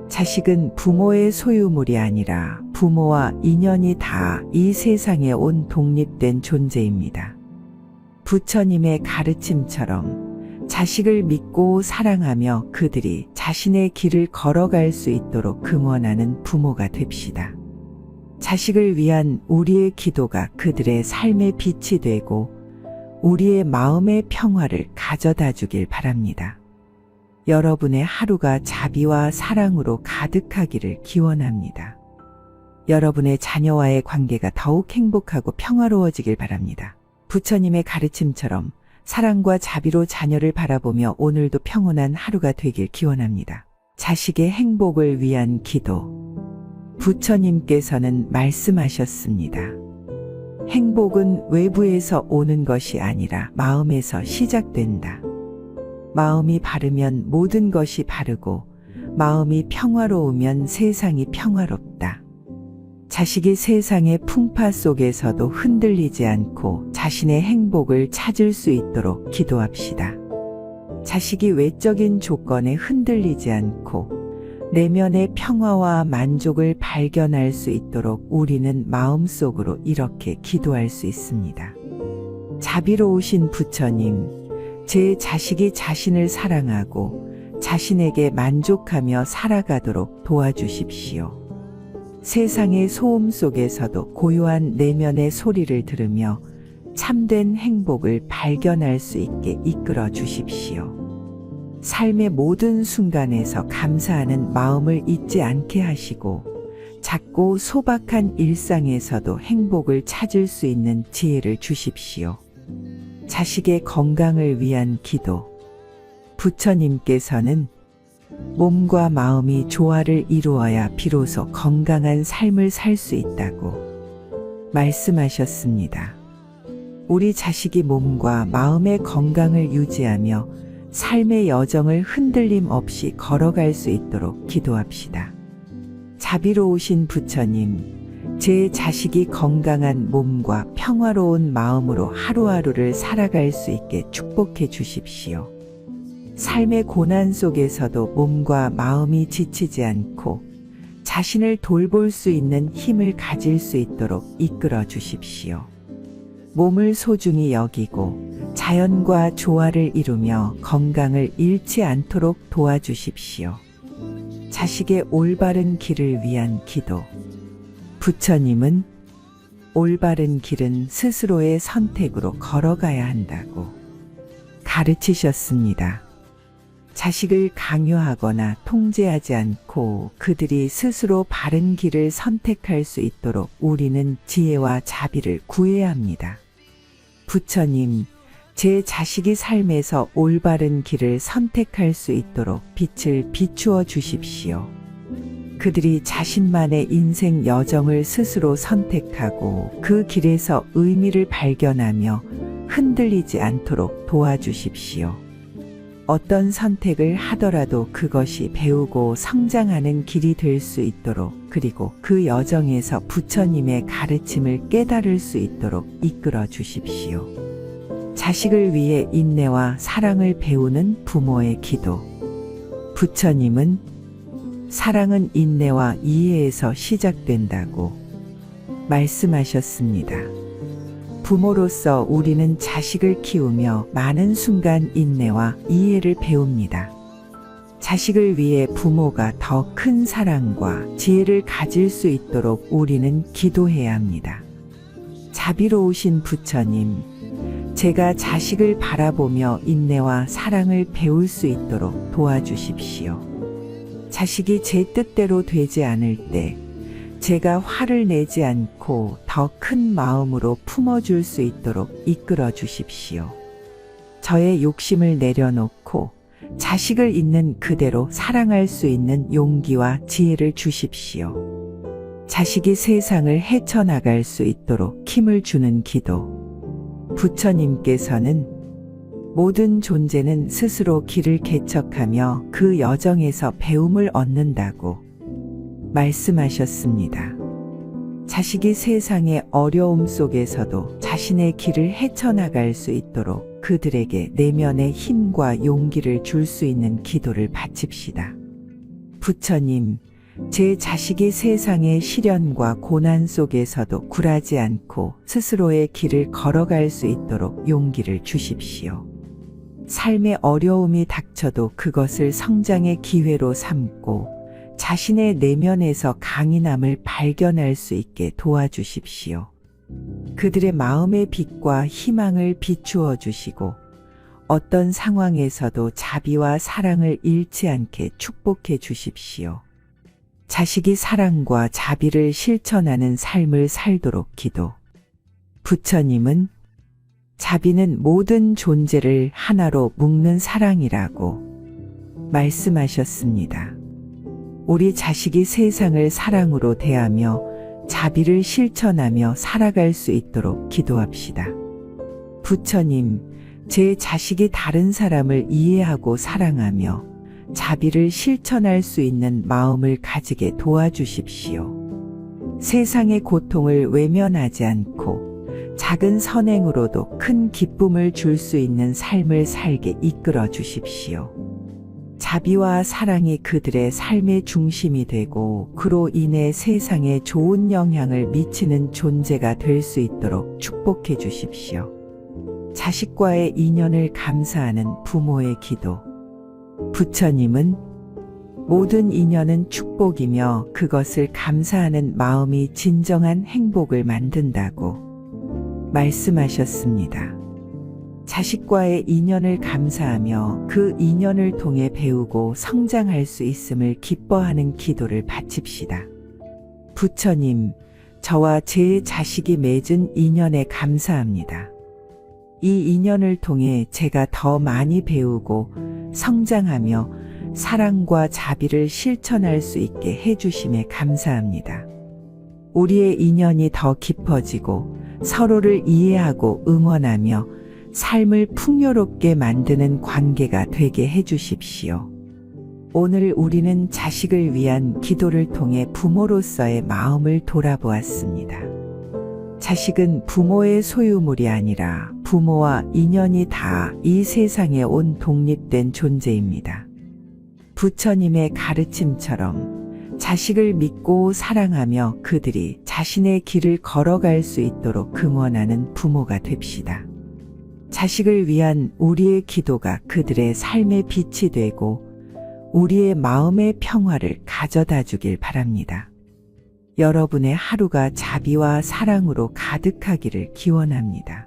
자식은 부모의 소유물이 아니라 부모와 인연이 다 이 세상에 온 독립된 존재입니다. 부처님의 가르침처럼 자식을 믿고 사랑하며 그들이 자신의 길을 걸어갈 수 있도록 응원하는 부모가 됩시다. 자식을 위한 우리의 기도가 그들의 삶의 빛이 되고 우리의 마음의 평화를 가져다 주길 바랍니다. 여러분의 하루가 자비와 사랑으로 가득하기를 기원합니다. 여러분의 자녀와의 관계가 더욱 행복하고 평화로워지길 바랍니다. 부처님의 가르침처럼 사랑과 자비로 자녀를 바라보며 오늘도 평온한 하루가 되길 기원합니다. 자식의 행복을 위한 기도. 부처님께서는 말씀하셨습니다. 행복은 외부에서 오는 것이 아니라 마음에서 시작된다. 마음이 바르면 모든 것이 바르고 마음이 평화로우면 세상이 평화롭다. 자식이 세상의 풍파 속에서도 흔들리지 않고 자신의 행복을 찾을 수 있도록 기도합시다. 자식이 외적인 조건에 흔들리지 않고 내면의 평화와 만족을 발견할 수 있도록 우리는 마음속으로 이렇게 기도할 수 있습니다. 자비로우신 부처님, 제 자식이 자신을 사랑하고 자신에게 만족하며 살아가도록 도와주십시오. 세상의 소음 속에서도 고요한 내면의 소리를 들으며 참된 행복을 발견할 수 있게 이끌어 주십시오. 삶의 모든 순간에서 감사하는 마음을 잊지 않게 하시고 작고 소박한 일상에서도 행복을 찾을 수 있는 지혜를 주십시오. 자식의 건강을 위한 기도. 부처님께서는 몸과 마음이 조화를 이루어야 비로소 건강한 삶을 살 수 있다고 말씀하셨습니다. 우리 자식이 몸과 마음의 건강을 유지하며 삶의 여정을 흔들림 없이 걸어갈 수 있도록 기도합시다. 자비로우신 부처님, 제 자식이 건강한 몸과 평화로운 마음으로 하루하루를 살아갈 수 있게 축복해 주십시오. 삶의 고난 속에서도 몸과 마음이 지치지 않고 자신을 돌볼 수 있는 힘을 가질 수 있도록 이끌어 주십시오. 몸을 소중히 여기고 자연과 조화를 이루며 건강을 잃지 않도록 도와주십시오. 자식의 올바른 길을 위한 기도. 부처님은 올바른 길은 스스로의 선택으로 걸어가야 한다고 가르치셨습니다. 자식을 강요하거나 통제하지 않고 그들이 스스로 바른 길을 선택할 수 있도록 우리는 지혜와 자비를 구해야 합니다. 부처님, 제 자식이 삶에서 올바른 길을 선택할 수 있도록 빛을 비추어 주십시오. 그들이 자신만의 인생 여정을 스스로 선택하고 그 길에서 의미를 발견하며 흔들리지 않도록 도와주십시오. 어떤 선택을 하더라도 그것이 배우고 성장하는 길이 될 수 있도록, 그리고 그 여정에서 부처님의 가르침을 깨달을 수 있도록 이끌어 주십시오. 자식을 위해 인내와 사랑을 배우는 부모의 기도. 부처님은 사랑은 인내와 이해에서 시작된다고 말씀하셨습니다. 부모로서 우리는 자식을 키우며 많은 순간 인내와 이해를 배웁니다. 자식을 위해 부모가 더 큰 사랑과 지혜를 가질 수 있도록 우리는 기도해야 합니다. 자비로우신 부처님, 제가 자식을 바라보며 인내와 사랑을 배울 수 있도록 도와주십시오. 자식이 제 뜻대로 되지 않을 때 제가 화를 내지 않고 더 큰 마음으로 품어줄 수 있도록 이끌어 주십시오. 저의 욕심을 내려놓고 자식을 있는 그대로 사랑할 수 있는 용기와 지혜를 주십시오. 자식이 세상을 헤쳐나갈 수 있도록 힘을 주는 기도. 부처님께서는 모든 존재는 스스로 길을 개척하며 그 여정에서 배움을 얻는다고 말씀하셨습니다. 자식이 세상의 어려움 속에서도 자신의 길을 헤쳐나갈 수 있도록 그들에게 내면의 힘과 용기를 줄 수 있는 기도를 바칩시다. 부처님, 제 자식이 세상의 시련과 고난 속에서도 굴하지 않고 스스로의 길을 걸어갈 수 있도록 용기를 주십시오. 삶의 어려움이 닥쳐도 그것을 성장의 기회로 삼고 자신의 내면에서 강인함을 발견할 수 있게 도와주십시오. 그들의 마음의 빛과 희망을 비추어 주시고 어떤 상황에서도 자비와 사랑을 잃지 않게 축복해 주십시오. 자식이 사랑과 자비를 실천하는 삶을 살도록 기도. 부처님은 자비는 모든 존재를 하나로 묶는 사랑이라고 말씀하셨습니다. 우리 자식이 세상을 사랑으로 대하며 자비를 실천하며 살아갈 수 있도록 기도합시다. 부처님, 제 자식이 다른 사람을 이해하고 사랑하며 자비를 실천할 수 있는 마음을 가지게 도와주십시오. 세상의 고통을 외면하지 않고 작은 선행으로도 큰 기쁨을 줄 수 있는 삶을 살게 이끌어 주십시오. 자비와 사랑이 그들의 삶의 중심이 되고 그로 인해 세상에 좋은 영향을 미치는 존재가 될 수 있도록 축복해 주십시오. 자식과의 인연을 감사하는 부모의 기도. 부처님은 모든 인연은 축복이며 그것을 감사하는 마음이 진정한 행복을 만든다고 말씀하셨습니다. 자식과의 인연을 감사하며 그 인연을 통해 배우고 성장할 수 있음을 기뻐하는 기도를 바칩시다. 부처님, 저와 제 자식이 맺은 인연에 감사합니다. 이 인연을 통해 제가 더 많이 배우고 성장하며 사랑과 자비를 실천할 수 있게 해주심에 감사합니다. 우리의 인연이 더 깊어지고 서로를 이해하고 응원하며 삶을 풍요롭게 만드는 관계가 되게 해주십시오. 오늘 우리는 자식을 위한 기도를 통해 부모로서의 마음을 돌아보았습니다. 자식은 부모의 소유물이 아니라 부모와 인연이 다 이 세상에 온 독립된 존재입니다. 부처님의 가르침처럼 자식을 믿고 사랑하며 그들이 자신의 길을 걸어갈 수 있도록 응원하는 부모가 됩시다. 자식을 위한 우리의 기도가 그들의 삶의 빛이 되고 우리의 마음의 평화를 가져다 주길 바랍니다. 여러분의 하루가 자비와 사랑으로 가득하기를 기원합니다.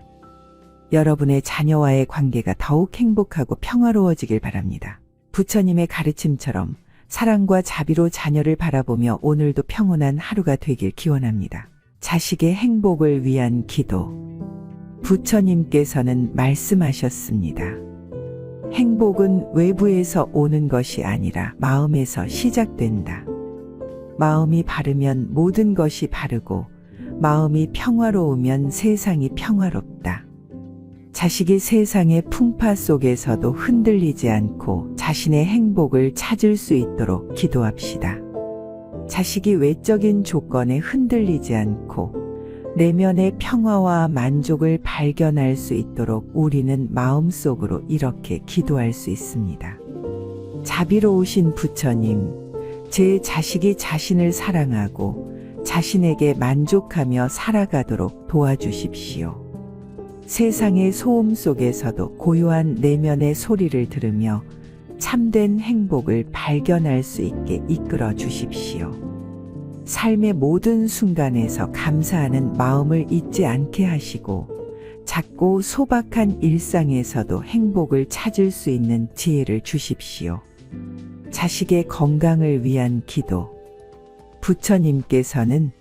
여러분의 자녀와의 관계가 더욱 행복하고 평화로워지길 바랍니다. 부처님의 가르침처럼 사랑과 자비로 자녀를 바라보며 오늘도 평온한 하루가 되길 기원합니다. 자식의 행복을 위한 기도. 부처님께서는 말씀하셨습니다. 행복은 외부에서 오는 것이 아니라 마음에서 시작된다. 마음이 바르면 모든 것이 바르고 마음이 평화로우면 세상이 평화롭다. 자식이 세상의 풍파 속에서도 흔들리지 않고 자신의 행복을 찾을 수 있도록 기도합시다. 자식이 외적인 조건에 흔들리지 않고 내면의 평화와 만족을 발견할 수 있도록 우리는 마음속으로 이렇게 기도할 수 있습니다. 자비로우신 부처님, 제 자식이 자신을 사랑하고 자신에게 만족하며 살아가도록 도와주십시오. 세상의 소음 속에서도 고요한 내면의 소리를 들으며 참된 행복을 발견할 수 있게 이끌어 주십시오. 삶의 모든 순간에서 감사하는 마음을 잊지 않게 하시고 작고 소박한 일상에서도 행복을 찾을 수 있는 지혜를 주십시오. 자식의 건강을 위한 기도. 부처님께서는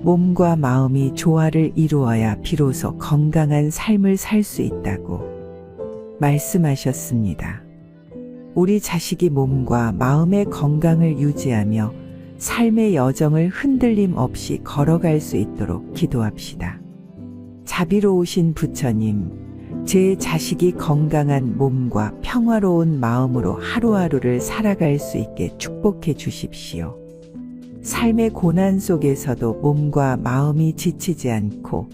몸과 마음이 조화를 이루어야 비로소 건강한 삶을 살 수 있다고 말씀하셨습니다. 우리 자식이 몸과 마음의 건강을 유지하며 삶의 여정을 흔들림 없이 걸어갈 수 있도록 기도합시다. 자비로우신 부처님, 제 자식이 건강한 몸과 평화로운 마음으로 하루하루를 살아갈 수 있게 축복해 주십시오. 삶의 고난 속에서도 몸과 마음이 지치지 않고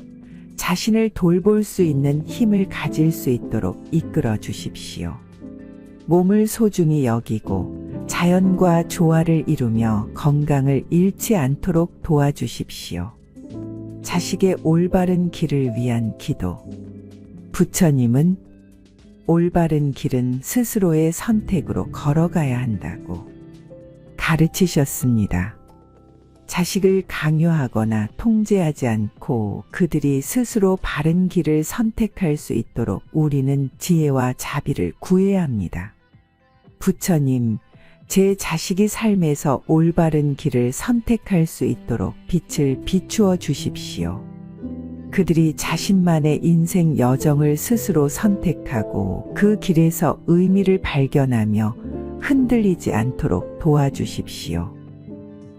자신을 돌볼 수 있는 힘을 가질 수 있도록 이끌어 주십시오. 몸을 소중히 여기고 자연과 조화를 이루며 건강을 잃지 않도록 도와주십시오. 자식의 올바른 길을 위한 기도. 부처님은 올바른 길은 스스로의 선택으로 걸어가야 한다고 가르치셨습니다. 자식을 강요하거나 통제하지 않고 그들이 스스로 바른 길을 선택할 수 있도록 우리는 지혜와 자비를 구해야 합니다. 부처님, 제 자식이 삶에서 올바른 길을 선택할 수 있도록 빛을 비추어 주십시오. 그들이 자신만의 인생 여정을 스스로 선택하고 그 길에서 의미를 발견하며 흔들리지 않도록 도와주십시오.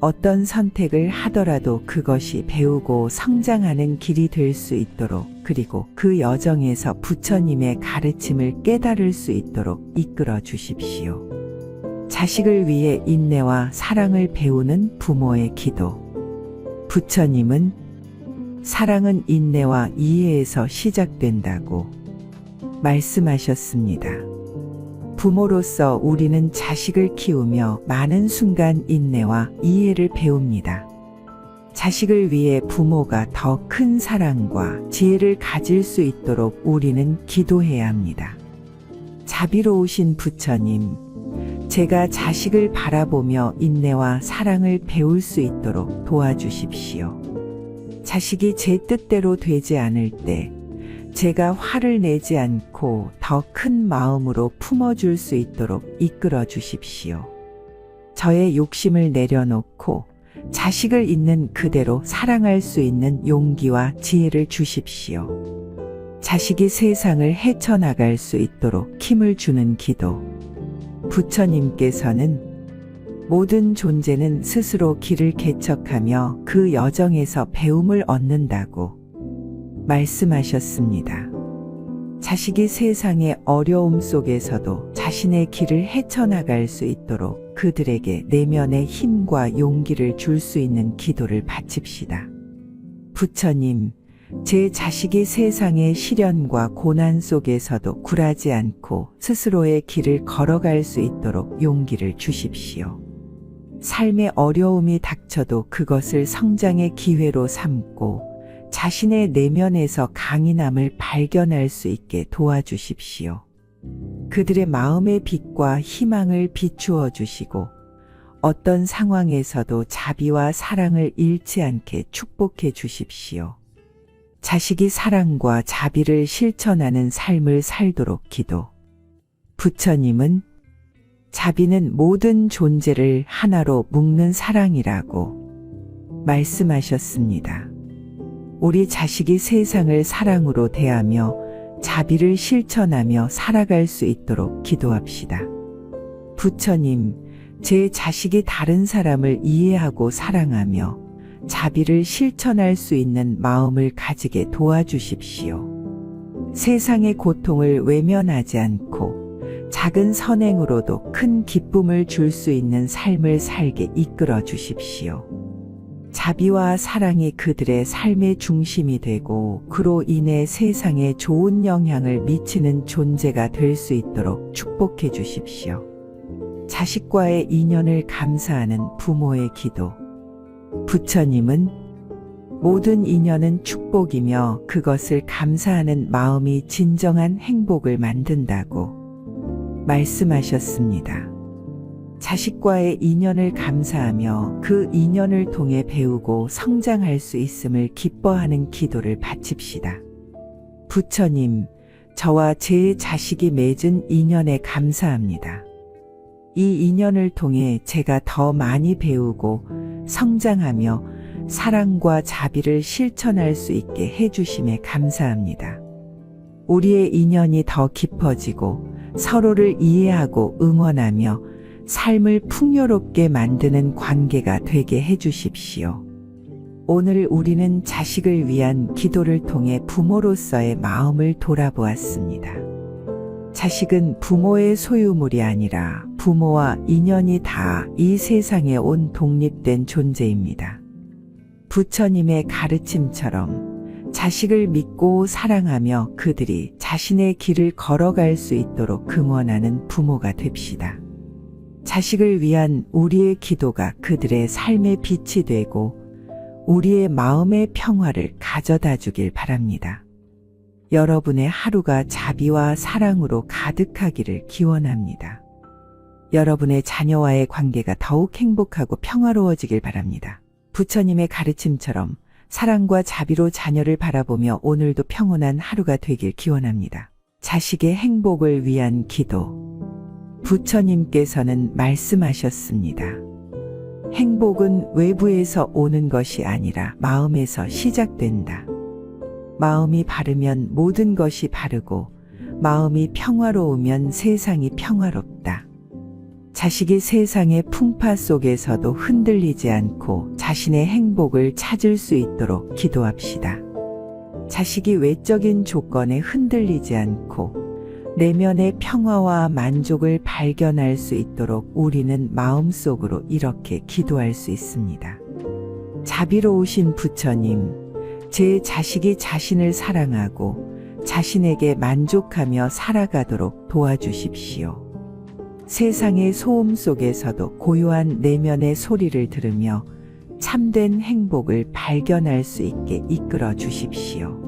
어떤 선택을 하더라도 그것이 배우고 성장하는 길이 될 수 있도록, 그리고 그 여정에서 부처님의 가르침을 깨달을 수 있도록 이끌어 주십시오. 자식을 위해 인내와 사랑을 배우는 부모의 기도. 부처님은 사랑은 인내와 이해에서 시작된다고 말씀하셨습니다. 부모로서 우리는 자식을 키우며 많은 순간 인내와 이해를 배웁니다. 자식을 위해 부모가 더 큰 사랑과 지혜를 가질 수 있도록 우리는 기도해야 합니다. 자비로우신 부처님, 제가 자식을 바라보며 인내와 사랑을 배울 수 있도록 도와주십시오. 자식이 제 뜻대로 되지 않을 때 제가 화를 내지 않고 더 큰 마음으로 품어줄 수 있도록 이끌어 주십시오. 저의 욕심을 내려놓고 자식을 있는 그대로 사랑할 수 있는 용기와 지혜를 주십시오. 자식이 세상을 헤쳐나갈 수 있도록 힘을 주는 기도. 부처님께서는 모든 존재는 스스로 길을 개척하며 그 여정에서 배움을 얻는다고 말씀하셨습니다. 자식이 세상의 어려움 속에서도 자신의 길을 헤쳐나갈 수 있도록 그들에게 내면의 힘과 용기를 줄 수 있는 기도를 바칩시다. 부처님, 제 자식이 세상의 시련과 고난 속에서도 굴하지 않고 스스로의 길을 걸어갈 수 있도록 용기를 주십시오. 삶의 어려움이 닥쳐도 그것을 성장의 기회로 삼고 자신의 내면에서 강인함을 발견할 수 있게 도와주십시오. 그들의 마음의 빛과 희망을 비추어 주시고 어떤 상황에서도 자비와 사랑을 잃지 않게 축복해 주십시오. 자식이 사랑과 자비를 실천하는 삶을 살도록 기도. 부처님은 자비는 모든 존재를 하나로 묶는 사랑이라고 말씀하셨습니다. 우리 자식이 세상을 사랑으로 대하며 자비를 실천하며 살아갈 수 있도록 기도합시다. 부처님, 제 자식이 다른 사람을 이해하고 사랑하며 자비를 실천할 수 있는 마음을 가지게 도와주십시오. 세상의 고통을 외면하지 않고 작은 선행으로도 큰 기쁨을 줄 수 있는 삶을 살게 이끌어 주십시오. 자비와 사랑이 그들의 삶의 중심이 되고 그로 인해 세상에 좋은 영향을 미치는 존재가 될 수 있도록 축복해 주십시오. 자식과의 인연을 감사하는 부모의 기도. 부처님은 모든 인연은 축복이며 그것을 감사하는 마음이 진정한 행복을 만든다고 말씀하셨습니다. 자식과의 인연을 감사하며 그 인연을 통해 배우고 성장할 수 있음을 기뻐하는 기도를 바칩시다. 부처님, 저와 제 자식이 맺은 인연에 감사합니다. 이 인연을 통해 제가 더 많이 배우고 성장하며 사랑과 자비를 실천할 수 있게 해주심에 감사합니다. 우리의 인연이 더 깊어지고 서로를 이해하고 응원하며 삶을 풍요롭게 만드는 관계가 되게 해주십시오. 오늘 우리는 자식을 위한 기도를 통해 부모로서의 마음을 돌아보았습니다. 자식은 부모의 소유물이 아니라 부모와 인연이 다 이 세상에 온 독립된 존재입니다. 부처님의 가르침처럼 자식을 믿고 사랑하며 그들이 자신의 길을 걸어갈 수 있도록 응원하는 부모가 됩시다. 자식을 위한 우리의 기도가 그들의 삶의 빛이 되고 우리의 마음의 평화를 가져다 주길 바랍니다. 여러분의 하루가 자비와 사랑으로 가득하기를 기원합니다. 여러분의 자녀와의 관계가 더욱 행복하고 평화로워지길 바랍니다. 부처님의 가르침처럼 사랑과 자비로 자녀를 바라보며 오늘도 평온한 하루가 되길 기원합니다. 자식의 행복을 위한 기도. 부처님께서는 말씀하셨습니다. 행복은 외부에서 오는 것이 아니라 마음에서 시작된다. 마음이 바르면 모든 것이 바르고 마음이 평화로우면 세상이 평화롭다. 자식이 세상의 풍파 속에서도 흔들리지 않고 자신의 행복을 찾을 수 있도록 기도합시다. 자식이 외적인 조건에 흔들리지 않고 내면의 평화와 만족을 발견할 수 있도록 우리는 마음속으로 이렇게 기도할 수 있습니다. 자비로우신 부처님, 제 자식이 자신을 사랑하고 자신에게 만족하며 살아가도록 도와주십시오. 세상의 소음 속에서도 고요한 내면의 소리를 들으며 참된 행복을 발견할 수 있게 이끌어 주십시오.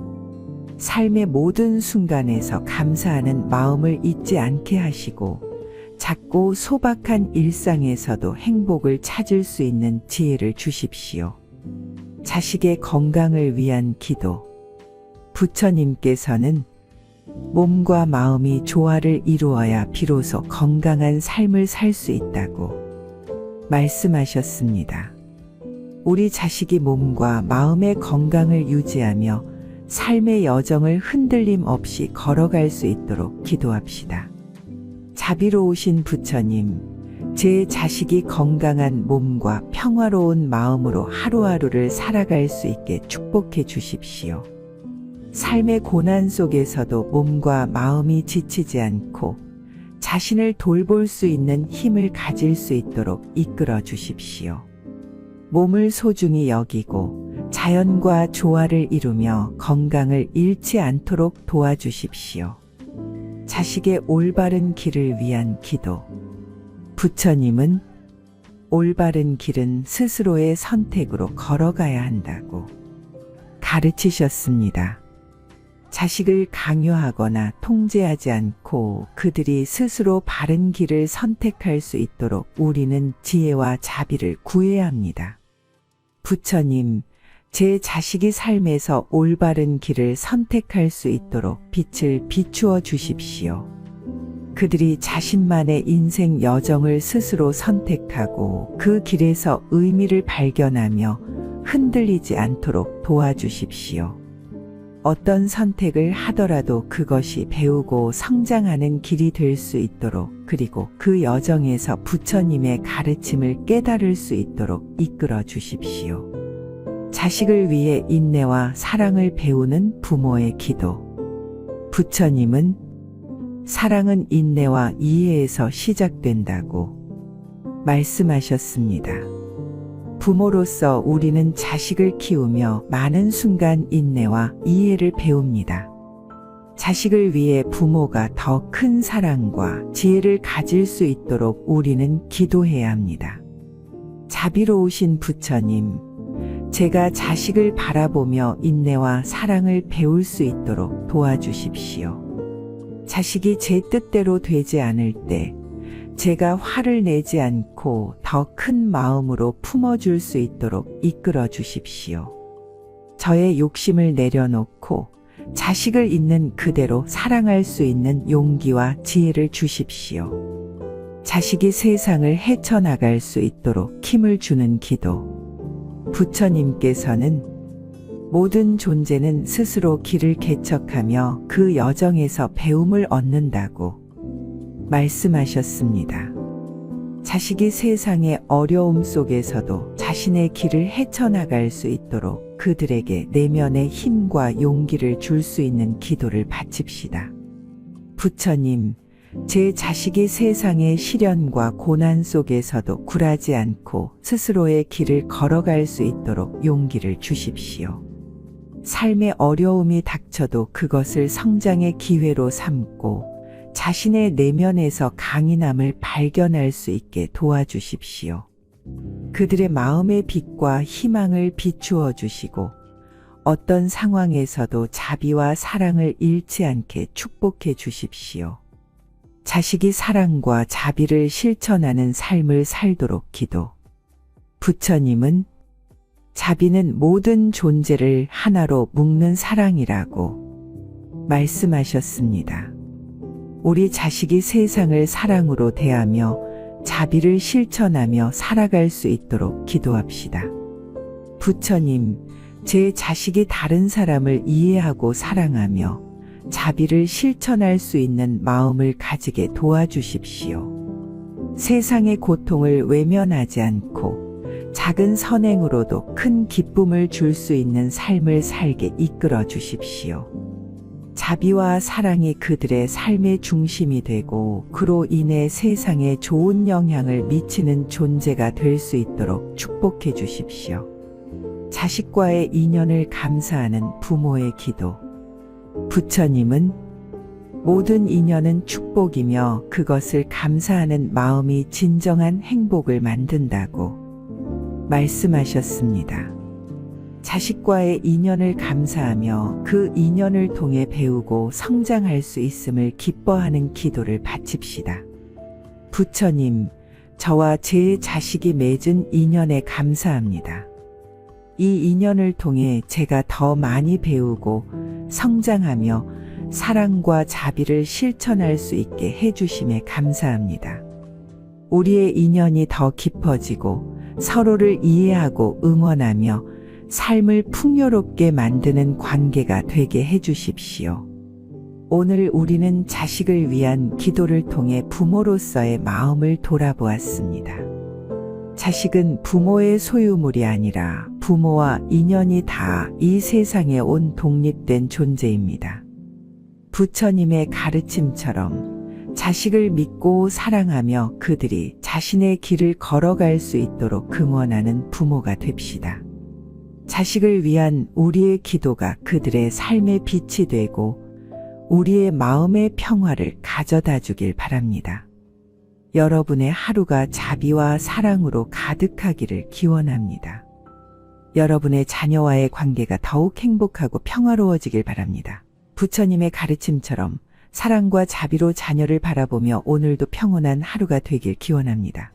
삶의 모든 순간에서 감사하는 마음을 잊지 않게 하시고 작고 소박한 일상에서도 행복을 찾을 수 있는 지혜를 주십시오. 자식의 건강을 위한 기도. 부처님께서는 몸과 마음이 조화를 이루어야 비로소 건강한 삶을 살 수 있다고 말씀하셨습니다. 우리 자식이 몸과 마음의 건강을 유지하며 삶의 여정을 흔들림 없이 걸어갈 수 있도록 기도합시다. 자비로우신 부처님, 제 자식이 건강한 몸과 평화로운 마음으로 하루하루를 살아갈 수 있게 축복해 주십시오. 삶의 고난 속에서도 몸과 마음이 지치지 않고 자신을 돌볼 수 있는 힘을 가질 수 있도록 이끌어 주십시오. 몸을 소중히 여기고 자연과 조화를 이루며 건강을 잃지 않도록 도와주십시오. 자식의 올바른 길을 위한 기도. 부처님은 올바른 길은 스스로의 선택으로 걸어가야 한다고 가르치셨습니다. 자식을 강요하거나 통제하지 않고 그들이 스스로 바른 길을 선택할 수 있도록 우리는 지혜와 자비를 구해야 합니다. 부처님, 제 자식이 삶에서 올바른 길을 선택할 수 있도록 빛을 비추어 주십시오. 그들이 자신만의 인생 여정을 스스로 선택하고 그 길에서 의미를 발견하며 흔들리지 않도록 도와주십시오. 어떤 선택을 하더라도 그것이 배우고 성장하는 길이 될 수 있도록 그리고 그 여정에서 부처님의 가르침을 깨달을 수 있도록 이끌어 주십시오. 자식을 위해 인내와 사랑을 배우는 부모의 기도. 부처님은 사랑은 인내와 이해에서 시작된다고 말씀하셨습니다. 부모로서 우리는 자식을 키우며 많은 순간 인내와 이해를 배웁니다. 자식을 위해 부모가 더 큰 사랑과 지혜를 가질 수 있도록 우리는 기도해야 합니다. 자비로우신 부처님, 제가 자식을 바라보며 인내와 사랑을 배울 수 있도록 도와주십시오. 자식이 제 뜻대로 되지 않을 때 제가 화를 내지 않고 더 큰 마음으로 품어줄 수 있도록 이끌어 주십시오. 저의 욕심을 내려놓고 자식을 있는 그대로 사랑할 수 있는 용기와 지혜를 주십시오. 자식이 세상을 헤쳐나갈 수 있도록 힘을 주는 기도. 부처님께서는 모든 존재는 스스로 길을 개척하며 그 여정에서 배움을 얻는다고 말씀하셨습니다. 자식이 세상의 어려움 속에서도 자신의 길을 헤쳐나갈 수 있도록 그들에게 내면의 힘과 용기를 줄 수 있는 기도를 바칩시다. 부처님, 제 자식이 세상의 시련과 고난 속에서도 굴하지 않고 스스로의 길을 걸어갈 수 있도록 용기를 주십시오. 삶의 어려움이 닥쳐도 그것을 성장의 기회로 삼고 자신의 내면에서 강인함을 발견할 수 있게 도와주십시오. 그들의 마음의 빛과 희망을 비추어 주시고 어떤 상황에서도 자비와 사랑을 잃지 않게 축복해 주십시오. 자식이 사랑과 자비를 실천하는 삶을 살도록 기도. 부처님은 자비는 모든 존재를 하나로 묶는 사랑이라고 말씀하셨습니다. 우리 자식이 세상을 사랑으로 대하며 자비를 실천하며 살아갈 수 있도록 기도합시다. 부처님, 제 자식이 다른 사람을 이해하고 사랑하며 자비를 실천할 수 있는 마음을 가지게 도와주십시오. 세상의 고통을 외면하지 않고 작은 선행으로도 큰 기쁨을 줄 수 있는 삶을 살게 이끌어 주십시오. 자비와 사랑이 그들의 삶의 중심이 되고 그로 인해 세상에 좋은 영향을 미치는 존재가 될 수 있도록 축복해 주십시오. 자식과의 인연을 감사하는 부모의 기도. 부처님은 모든 인연은 축복이며 그것을 감사하는 마음이 진정한 행복을 만든다고 말씀하셨습니다. 자식과의 인연을 감사하며 그 인연을 통해 배우고 성장할 수 있음을 기뻐하는 기도를 바칩시다. 부처님, 저와 제 자식이 맺은 인연에 감사합니다. 이 인연을 통해 제가 더 많이 배우고 성장하며 사랑과 자비를 실천할 수 있게 해주심에 감사합니다. 우리의 인연이 더 깊어지고 서로를 이해하고 응원하며 삶을 풍요롭게 만드는 관계가 되게 해주십시오. 오늘 우리는 자식을 위한 기도를 통해 부모로서의 마음을 돌아보았습니다. 자식은 부모의 소유물이 아니라 부모와 인연이 다 이 세상에 온 독립된 존재입니다. 부처님의 가르침처럼 자식을 믿고 사랑하며 그들이 자신의 길을 걸어갈 수 있도록 응원하는 부모가 됩시다. 자식을 위한 우리의 기도가 그들의 삶의 빛이 되고 우리의 마음의 평화를 가져다 주길 바랍니다. 여러분의 하루가 자비와 사랑으로 가득하기를 기원합니다. 여러분의 자녀와의 관계가 더욱 행복하고 평화로워지길 바랍니다. 부처님의 가르침처럼 사랑과 자비로 자녀를 바라보며 오늘도 평온한 하루가 되길 기원합니다.